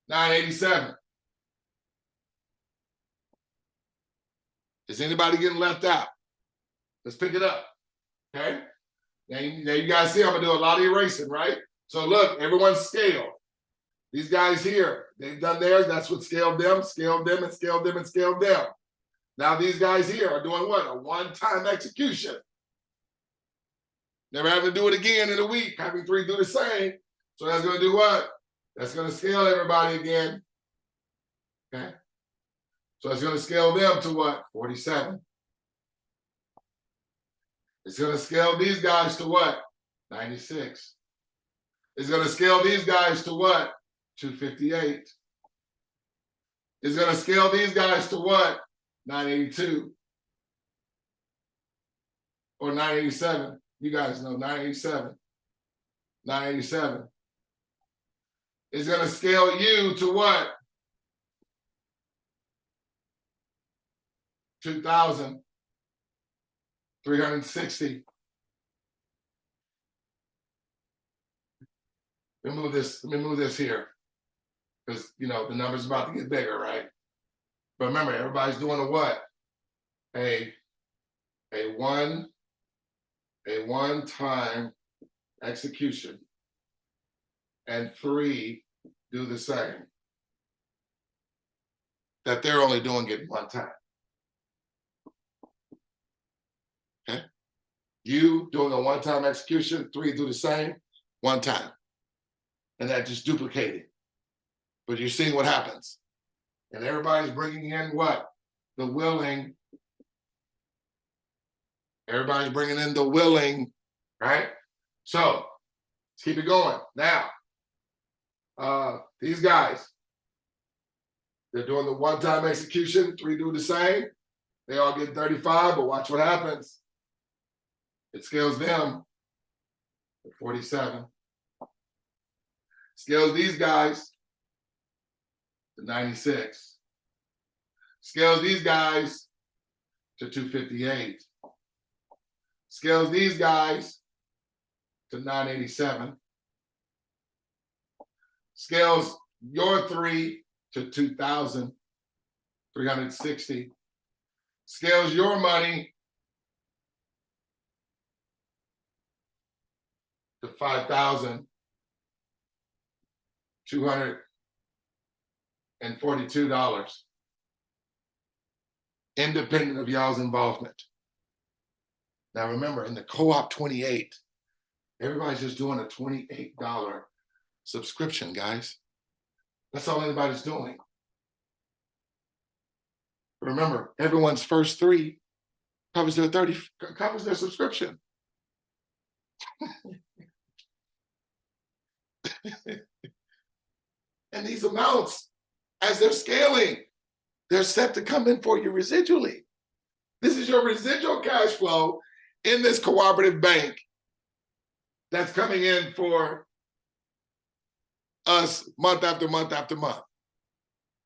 $987. Is anybody getting left out? Let's pick it up. Okay? Now you guys see I'm gonna do a lot of erasing, right? So look, everyone's scaled. These guys here, they've done theirs. That's what scaled them, and scaled them, and scaled them. Now these guys here are doing what? A one-time execution. Never having to do it again in a week, having 3 do the same. So that's gonna do what? That's gonna scale everybody again. Okay? So it's gonna scale them to what? 47. It's gonna scale these guys to what? 96. It's gonna scale these guys to what? 258. It's gonna scale these guys to what? 982. Or 987. You guys know 987. 987. It's gonna scale you to what? 2,360. Let me move this here. Because the number's about to get bigger, right? But remember, everybody's doing a what? A one-time execution. And 3 do the same. That they're only doing it one time. Okay? You doing a one-time execution, 3 do the same, one time. And that just duplicated. But you're seeing what happens. And everybody's bringing in what? The willing. Everybody's bringing in the willing, right? So let's keep it going. Now, these guys, they're doing the one-time execution, 3 do the same. They all get 35, but watch what happens. It scales them to 47. Scales these guys to 96. Scales these guys to 258. Scales these guys to 987. Scales your 3 to 2,360. Scales your money to $5,242, independent of y'all's involvement. Now remember, in the co-op 28, everybody's just doing a $28 subscription, guys. That's all anybody's doing. Remember, everyone's first 3 covers their subscription. And these amounts, as they're scaling, they're set to come in for you residually. This is your residual cash flow in this cooperative bank that's coming in for us month after month after month.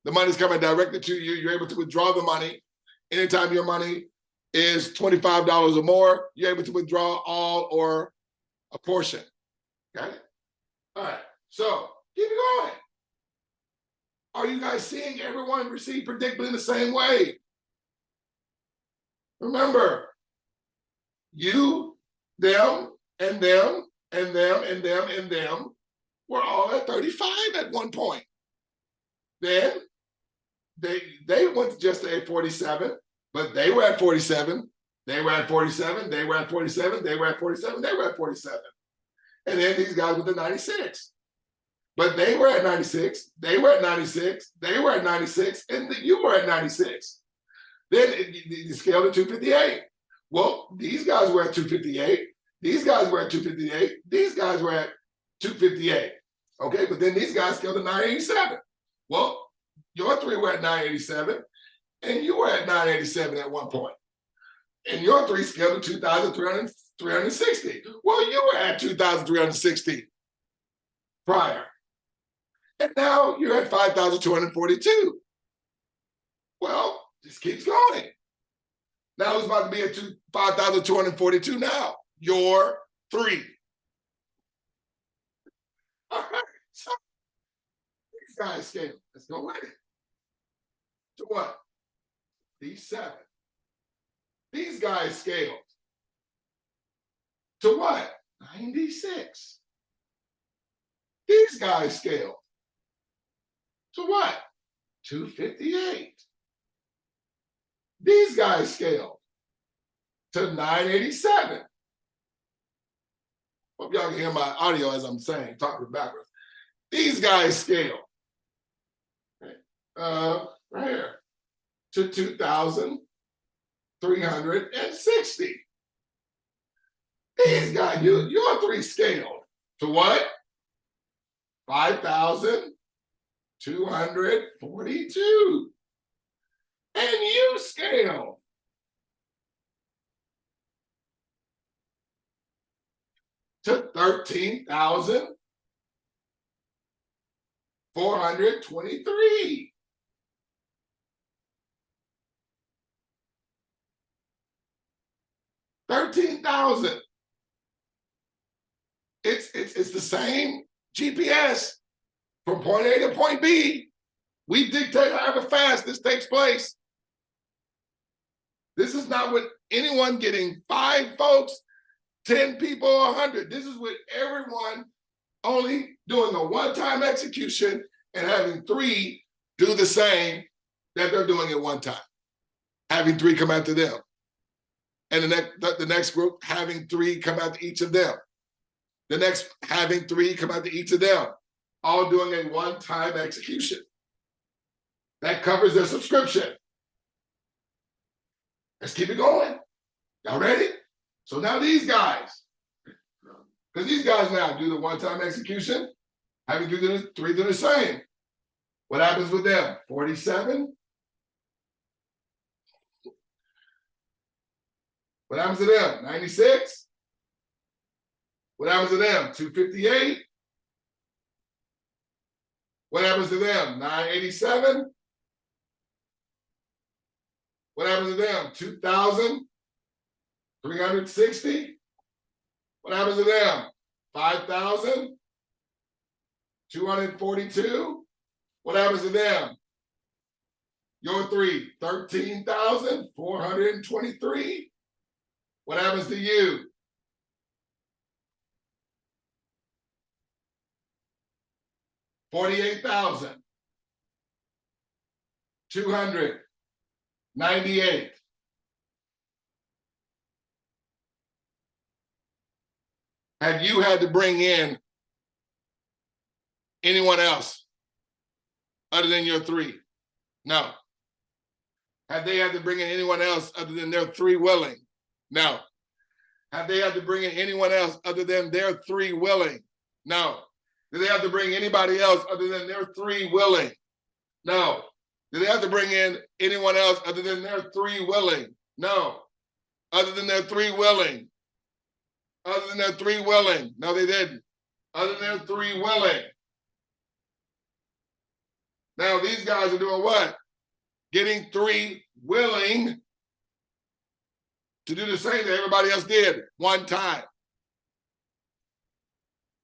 The money's coming directly to you. You're able to withdraw the money. Anytime your money is $25 or more, you're able to withdraw all or a portion. Got it? All right. So keep it going. Are you guys seeing everyone receive predictably in the same way? Remember, you, them, and them, and them, and them, and them were all at 35 at one point. Then they went to just at 47, but they were at 47. They were at 47. They were at 47. They were at 47. They were at 47. And then these guys went to 96. But they were at 96. They were at 96. They were at 96. And you were at 96. Then you scaled to 258. Well, these guys were at 258. These guys were at 258. These guys were at 258. Okay, but then these guys scaled to 987. Well, your three were at 987, and you were at 987 at one point. And your three scaled to 2,360. Well, you were at 2,360 prior. And now you're at 5,242. Well, this keeps going. Now who's about to be at 5,242 now? Your three. All right, so these guys scale. Let's go with it. To what? These 7. These guys scaled. To what? 96. These guys scaled. To what? 258. These guys scaled to 987. Hope y'all can hear my audio as I'm saying, talking backwards. These guys scaled. Right here to 2,360. These guys, your three scaled to what? 5,242. And you scaled to 13,423. $13,000. It's the same GPS from point A to point B. We dictate however fast this takes place. This is not with anyone getting 5 folks, 10 people, 100. This is with everyone only doing a one-time execution and having 3 do the same that they're doing at one time. Having 3 come after them. And the next group having 3 come after each of them. The next having 3 come after each of them. All doing a one-time execution. That covers their subscription. Let's keep it going. Y'all ready? So now these guys, because these guys now do the one-time execution, having 3 do the same. What happens with them? 47. What happens to them? 96. What happens to them? 258. What happens to them? 987. What happens to them? 2,360. What happens to them? 5,242. What happens to them? Your 3, 13,423. What happens to you? $48,298. Have you had to bring in anyone else other than your 3? No. Have they had to bring in anyone else other than their 3 willing? No. Have they had to bring in anyone else other than their 3 willing? No. Do they have to bring anybody else other than their 3 willing? No. Did they have to bring in anyone else other than their three willing? No. Other than their three willing. Other than their three willing. No, they didn't. Other than their three willing. Now these guys are doing what? Getting three willing to do the same that everybody else did one time.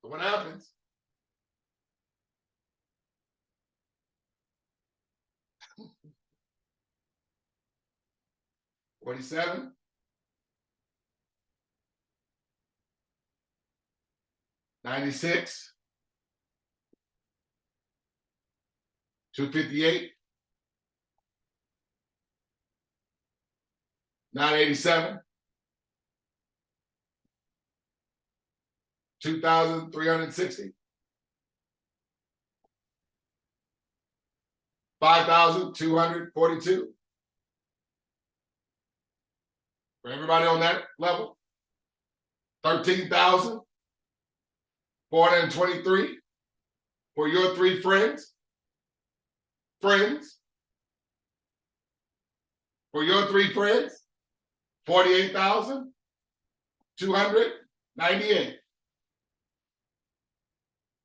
So what happens? $47. $96. $258. $987. $2,360. $5,242. For everybody on that level. $13,423 for your three friends. Friends. For your three friends. $48,298.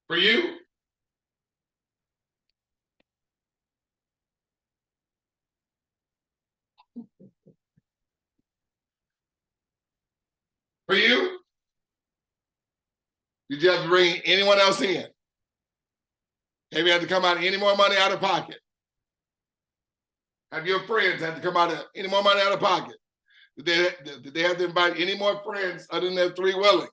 For you. For you. Did you have to bring anyone else in? Have you had to come out any more money out of pocket? Have your friends had to come out of any more money out of pocket? Did they have to invite any more friends other than their three willing?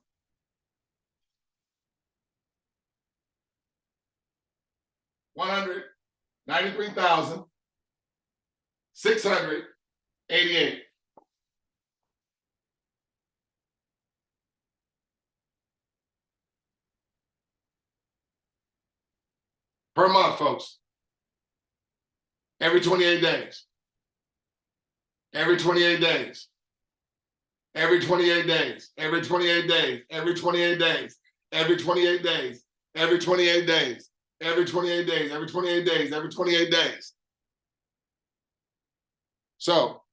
$193,688. Per month, folks. Every 28 days. Every 28 days. Every 28 days. Every 28 days. Every 28 days. Every 28 days. Every 28 days. Every 28 days. Every 28 days. Every 28 days. So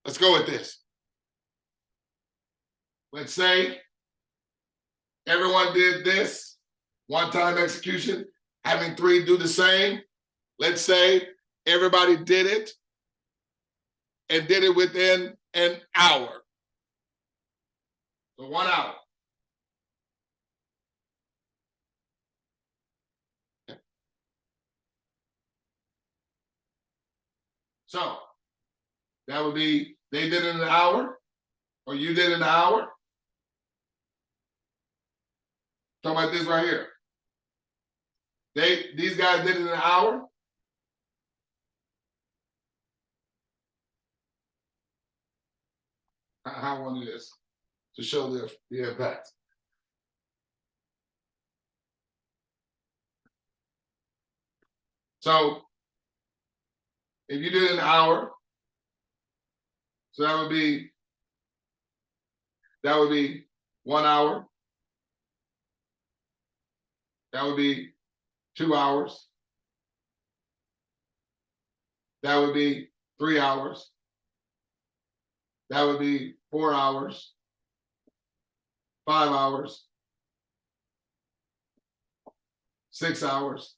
let's go with this. Let's say everyone did this, one-time execution, having three do the same. Let's say everybody did it and did it within an hour. So 1 hour. Okay. So that would be, they did it in an hour, or you did it in an hour. Talking about this right here. These guys did it in an hour. How I want to do this to show the impact. So if you did it in an hour, so that would be 1 hour. That would be 2 hours. That would be 3 hours. That would be 4 hours. 5 hours. 6 hours.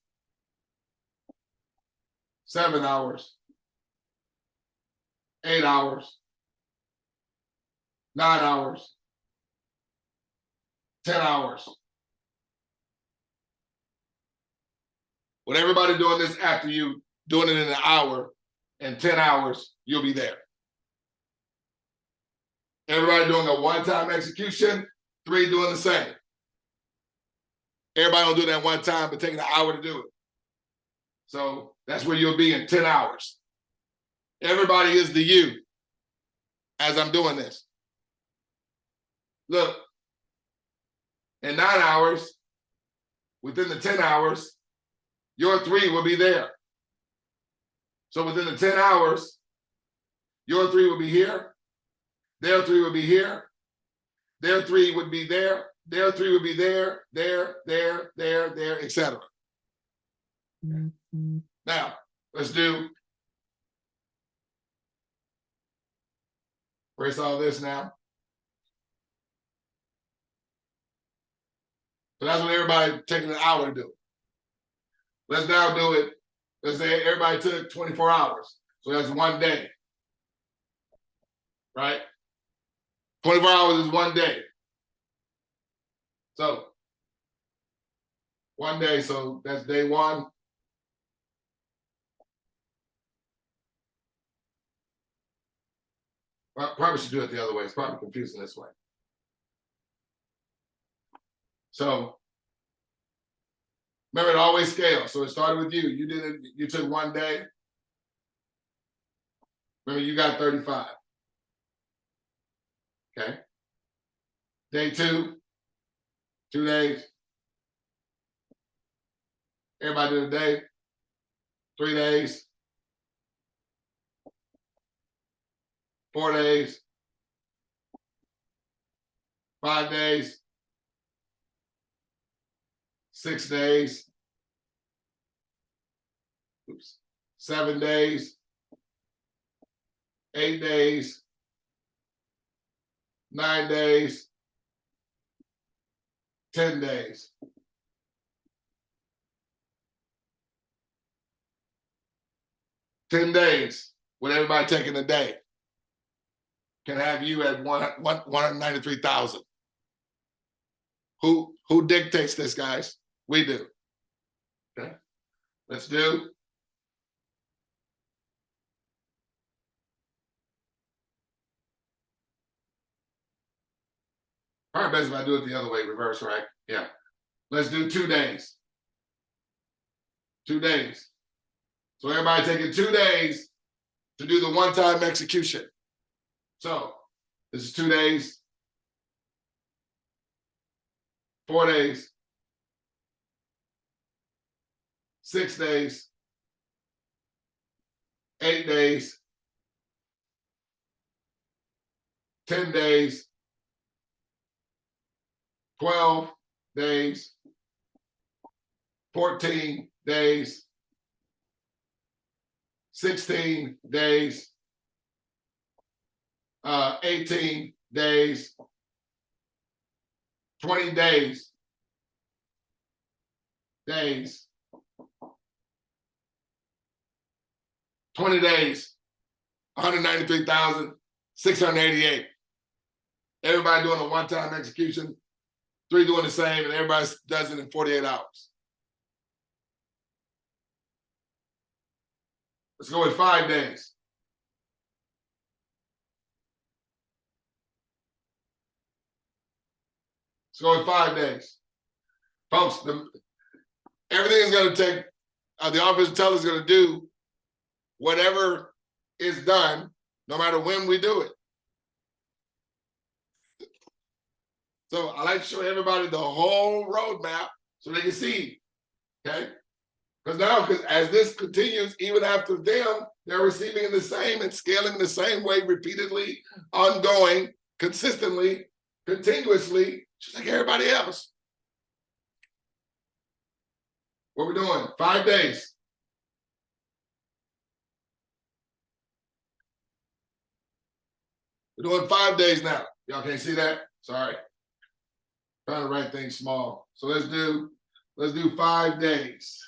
7 hours. 8 hours. 9 hours. 10 hours. With everybody doing this after you doing it in an hour and 10 hours, you'll be there. Everybody doing a one-time execution, 3 doing the same. Everybody don't do that one time, but taking an hour to do it. So that's where you'll be in 10 hours. Everybody is the you as I'm doing this. Look, in 9 hours, within the 10 hours, your 3 will be there. So within the 10 hours, your 3 will be here, their 3 will be here, their 3 would be there, their 3 would be there, there, etc. Now, let's do, erase all this now. So that's what everybody taking an hour to do. Let's now do it. Let's say everybody took 24 hours. So that's 1 day. Right? 24 hours is 1 day. So 1 day, so that's day 1. Well, probably should do it the other way. It's probably confusing this way. So remember, it always scales. So it started with you. You did it. You took 1 day. Remember, you got 35. Okay. Day 2, 2 days. Everybody did a day. 3 days. 4 days. 5 days. 6 days. Oops. 7 days. 8 days. 9 days. 10 days. 10 days with everybody taking a day can have you at 193,000. Who dictates this, guys? We do. Okay. Let's do. Probably best if I do it the other way, reverse, right? Yeah. Let's do 2 days. 2 days. So everybody taking 2 days to do the one-time execution. So this is 2 days, 4 days, 6 days, 8 days, 10 days, 12 days, 14 days, 16 days, 18 days, 20 days, 20 days, 193,688. Everybody doing a one-time execution, 3 doing the same, and everybody does it in 48 hours. Let's go with 5 days. Let's go with 5 days. Folks, everything is going to take, the artificial intelligence is going to do whatever is done, no matter when we do it. So I like to show everybody the whole roadmap so they can see, okay? Because as this continues, even after them, they're receiving the same and scaling the same way repeatedly, ongoing, consistently, continuously, just like everybody else. What we're doing, 5 days. We're doing 5 days now. Y'all can't see that? Sorry. Trying to write things small. So let's do 5 days.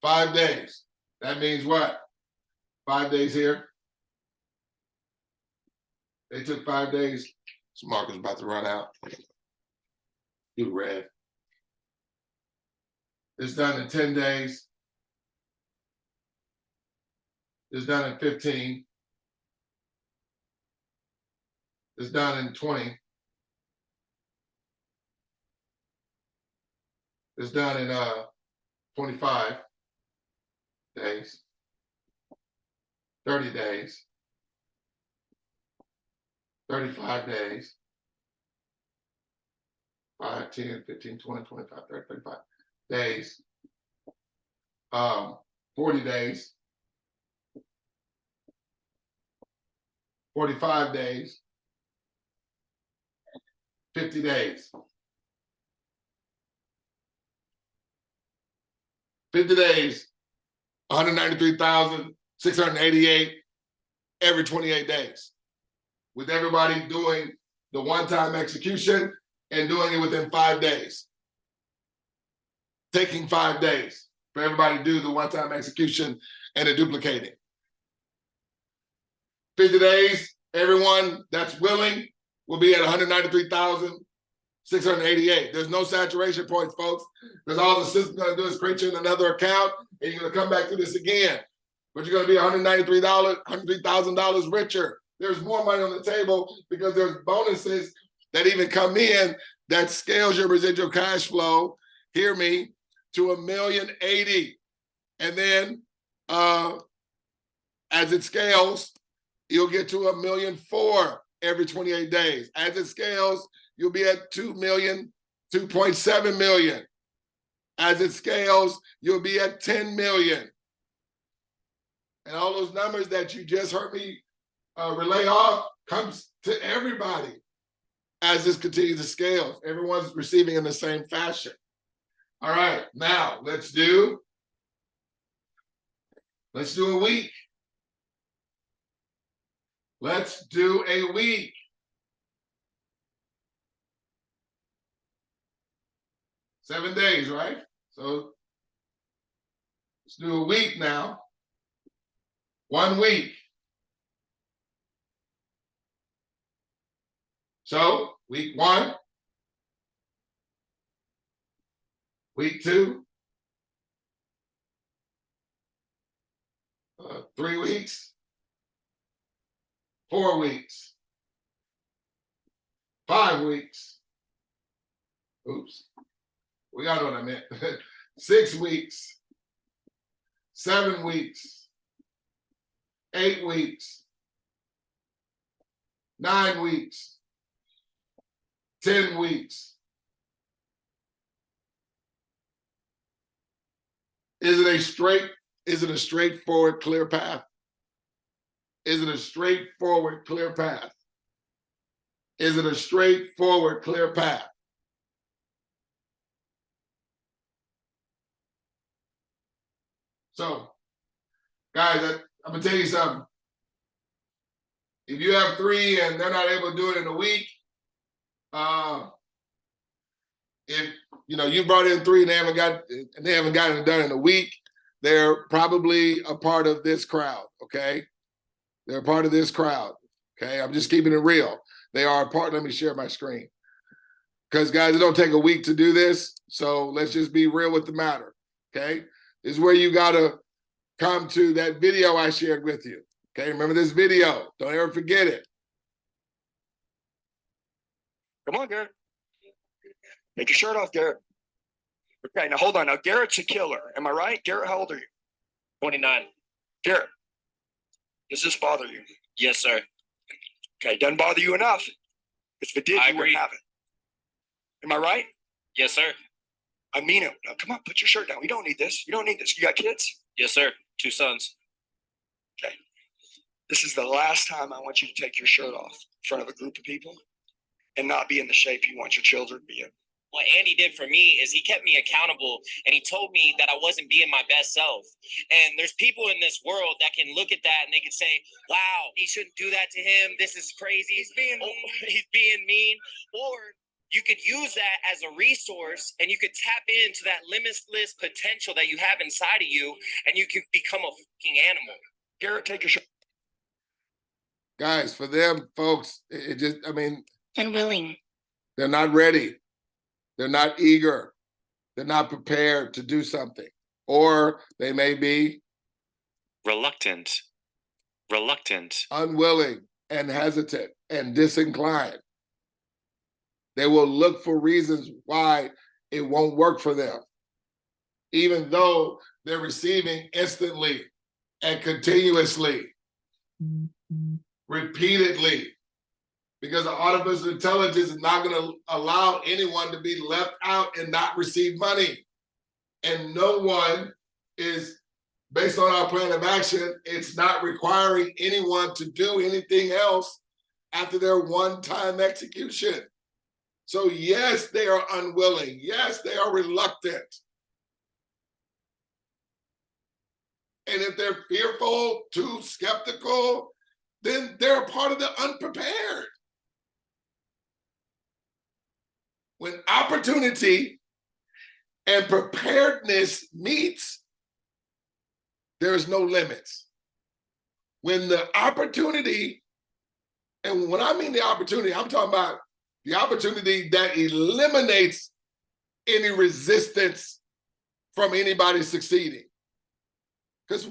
5 days. That means what? 5 days here. They took 5 days. This marker's about to run out. Do red. It's done in 10 days. It's done in 15. It's done in 20. It's done in 25 days, 30 days, 35 days, 5, 10, 15, 20, 25, 30, 35 days, 40 days, 45 days, 50 days. 50 days, 193,688 every 28 days, with everybody doing the one-time execution and doing it within 5 days. Taking 5 days for everybody to do the one-time execution and the duplicating. 50 days, everyone that's willing will be at 193,688. There's no saturation points, folks, because all the system's gonna do is create you in another account and you're gonna come back to this again. But you're gonna be $193,000 richer. There's more money on the table because there's bonuses that even come in that scales your residual cash flow, hear me, to $1,080,000. And then as it scales, you'll get to $1,400,000 every 28 days. As it scales, you'll be at 2.7 million. As it scales, you'll be at 10 million. And all those numbers that you just heard me relay off comes to everybody as this continues to scale. Everyone's receiving in the same fashion. All right, now let's do a week. Let's do a week. Seven days, right? So let's do a week now. 1 week. So week 1, week 2, 3 weeks, 4 weeks, 5 weeks. Oops, we all know what I meant. 6 weeks, 7 weeks, 8 weeks, 9 weeks, 10 weeks. Is it a straightforward, clear path? Is it a straightforward, clear path? Is it a straightforward, clear path? So, guys, I'm gonna tell you something. If you have 3 and they're not able to do it in a week, if you brought in 3 and they haven't gotten it done in a week, they're probably a part of this crowd. Okay, they're a part of this crowd. Okay, I'm just keeping it real. They are a part. Let me share my screen, because guys, it don't take a week to do this. So let's just be real with the matter. Okay, this is where you gotta come to that video I shared with you. Okay, remember this video. Don't ever forget it. Come on, Garrett. Take your shirt off, Garrett. Okay, now hold on. Now, Garrett's a killer. Am I right? Garrett, how old are you? 29. Garrett, does this bother you? Yes, sir. Okay, doesn't bother you enough. If it did, I you wouldn't agree. have it. Am I right? Yes, sir. I mean it. Now, come on, put your shirt down. We don't need this. You don't need this. You got kids? Yes, sir. 2 sons. Okay. This is the last time I want you to take your shirt off in front of a group of people and not be in the shape you want your children to be in. What Andy did for me is he kept me accountable and he told me that I wasn't being my best self. And there's people in this world that can look at that and they can say, wow, he shouldn't do that to him. This is crazy. He's being mean. Or you could use that as a resource and you could tap into that limitless potential that you have inside of you and you could become a fucking animal. Garrett, take your shirt. Guys, for them folks, unwilling, they're not ready. They're not eager. They're not prepared to do something. Or they may be reluctant, unwilling and hesitant and disinclined. They will look for reasons why it won't work for them, even though they're receiving instantly and continuously, repeatedly. Because the artificial intelligence is not going to allow anyone to be left out and not receive money. And no one is, based on our plan of action, it's not requiring anyone to do anything else after their one-time execution. So yes, they are unwilling. Yes, they are reluctant. And if they're fearful, too skeptical, then they're a part of the unprepared. When opportunity and preparedness meets, there's no limits. When the opportunity, and when I mean the opportunity, I'm talking about the opportunity that eliminates any resistance from anybody succeeding. Because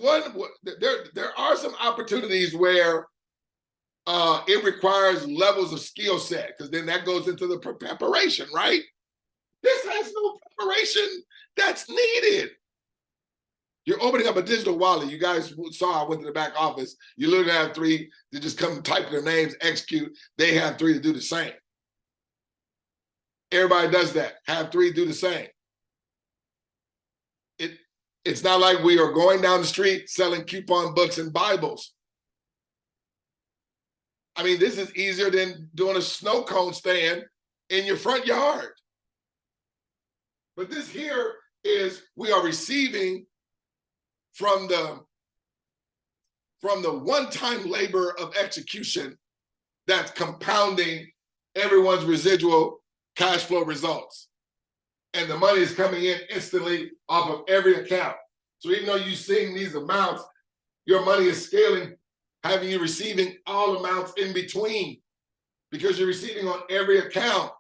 there are some opportunities where it requires levels of skill set, because then that goes into the preparation, right? This has no preparation that's needed. You're opening up a digital wallet. You guys saw I went to the back office. You literally have 3 to just come type their names, execute. They have 3 to do the same. Everybody does that. Have 3 do the same. It's not like we are going down the street selling coupon books and Bibles. I mean, this is easier than doing a snow cone stand in your front yard. But this here is we are receiving from the one-time labor of execution that's compounding everyone's residual cash flow results. And the money is coming in instantly off of every account. So even though you're seeing these amounts, your money is scaling, having you receiving all amounts in between, because you're receiving on every account.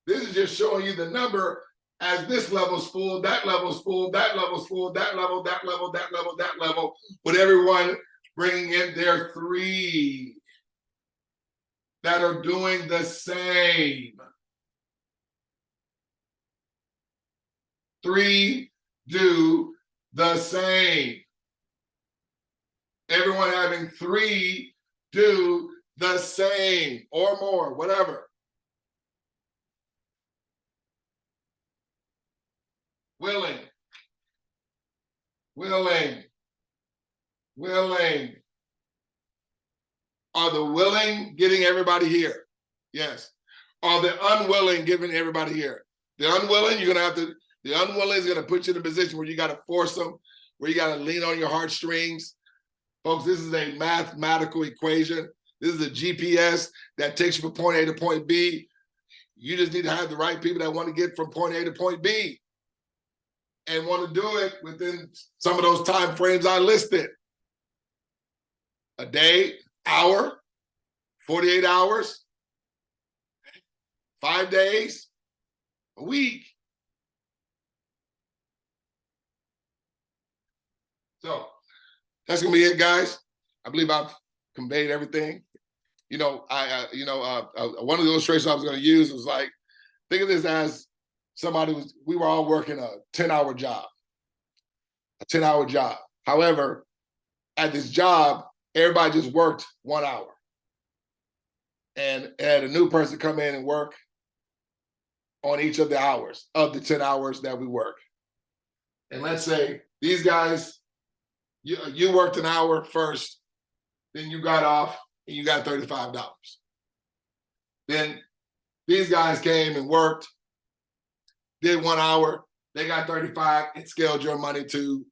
This is just showing you the number as this level's full, that level's full, that level's full, that level, that level, that level, that level, with everyone bringing in their 3 that are doing the same. 3 do the same. Everyone having 3 do the same or more, whatever. Willing. Are the willing getting everybody here? Yes. Are the unwilling giving everybody here? The unwilling, the unwilling is gonna put you in a position where you gotta force them, where you gotta lean on your heartstrings. Folks, this is a mathematical equation. This is a GPS that takes you from point A to point B. You just need to have the right people that want to get from point A to point B and want to do it within some of those time frames I listed. A day, hour, 48 hours, 5 days, a week. So that's gonna be it, guys. I believe I've conveyed everything. You know, one of the illustrations I was going to use was like, think of this as we were all working a 10-hour job. However, at this job, everybody just worked 1 hour. And had a new person come in and work on each of the hours of the 10 hours that we work. And let's say these guys, you worked an hour first, then you got off and you got $35. Then these guys came and worked, did 1 hour, they got 35, it scaled your money to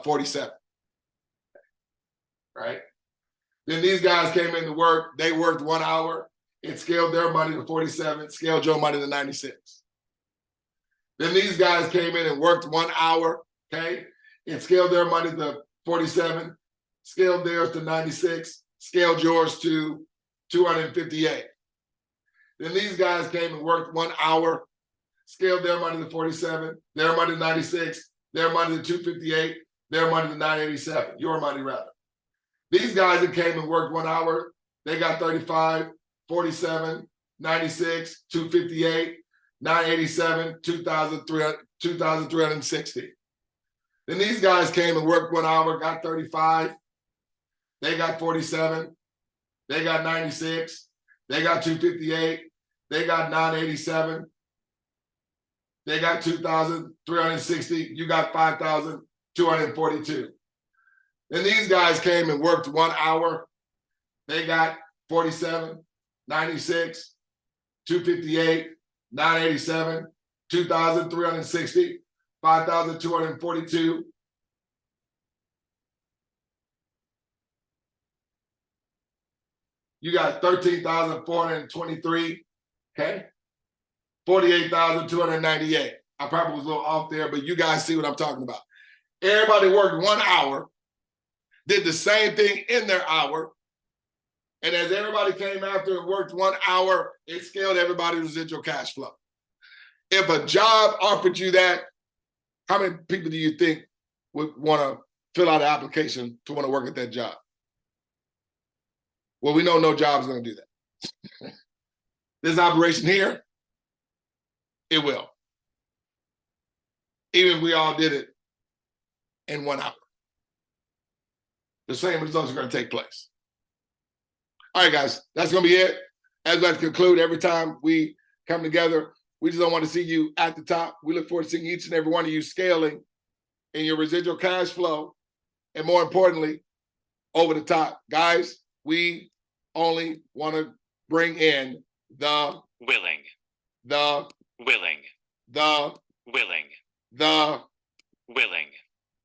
47, right? Then these guys came into work, they worked 1 hour, it scaled their money to 47, scaled your money to 96. Then these guys came in and worked 1 hour, okay? It scaled their money to 47, scaled theirs to 96, scaled yours to 258. Then these guys came and worked 1 hour, scaled their money to 47, their money to 96, their money to 258, their money to 987, your money rather. These guys that came and worked 1 hour, they got 35, 47, 96, 258, 987, 2,360. Then these guys came and worked 1 hour, got 35, they got 47, they got 96, they got 258, they got 987, they got 2,360, you got 5,242. Then these guys came and worked 1 hour, they got 47, 96, 258, 987, 2,360, 5,242. You got 13,423, okay? 48,298. I probably was a little off there, but you guys see what I'm talking about. Everybody worked 1 hour, did the same thing in their hour, and as everybody came after and worked 1 hour, it scaled everybody's residual cash flow. If a job offered you that, how many people do you think would want to fill out an application to want to work at that job? Well, we know no job is going to do that. This operation here, it will. Even if we all did it in 1 hour. The same results are going to take place. All right, guys, that's going to be it. As we have to conclude, every time we come together, we just don't want to see you at the top. We look forward to seeing each and every one of you scaling in your residual cash flow, and more importantly, over the top. Guys, we only want to bring in the willing, the willing, the willing, the willing.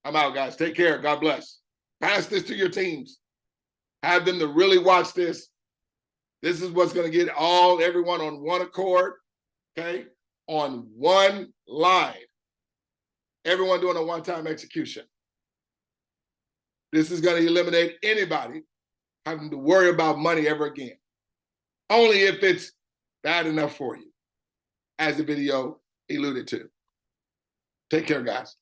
I'm out, guys. Take care. God bless. Pass this to your teams. Have them to really watch this. This is what's going to get everyone on one accord, okay? On one line. Everyone doing a one-time execution. This is going to eliminate anybody having to worry about money ever again. Only if it's bad enough for you, as the video alluded to. Take care, guys.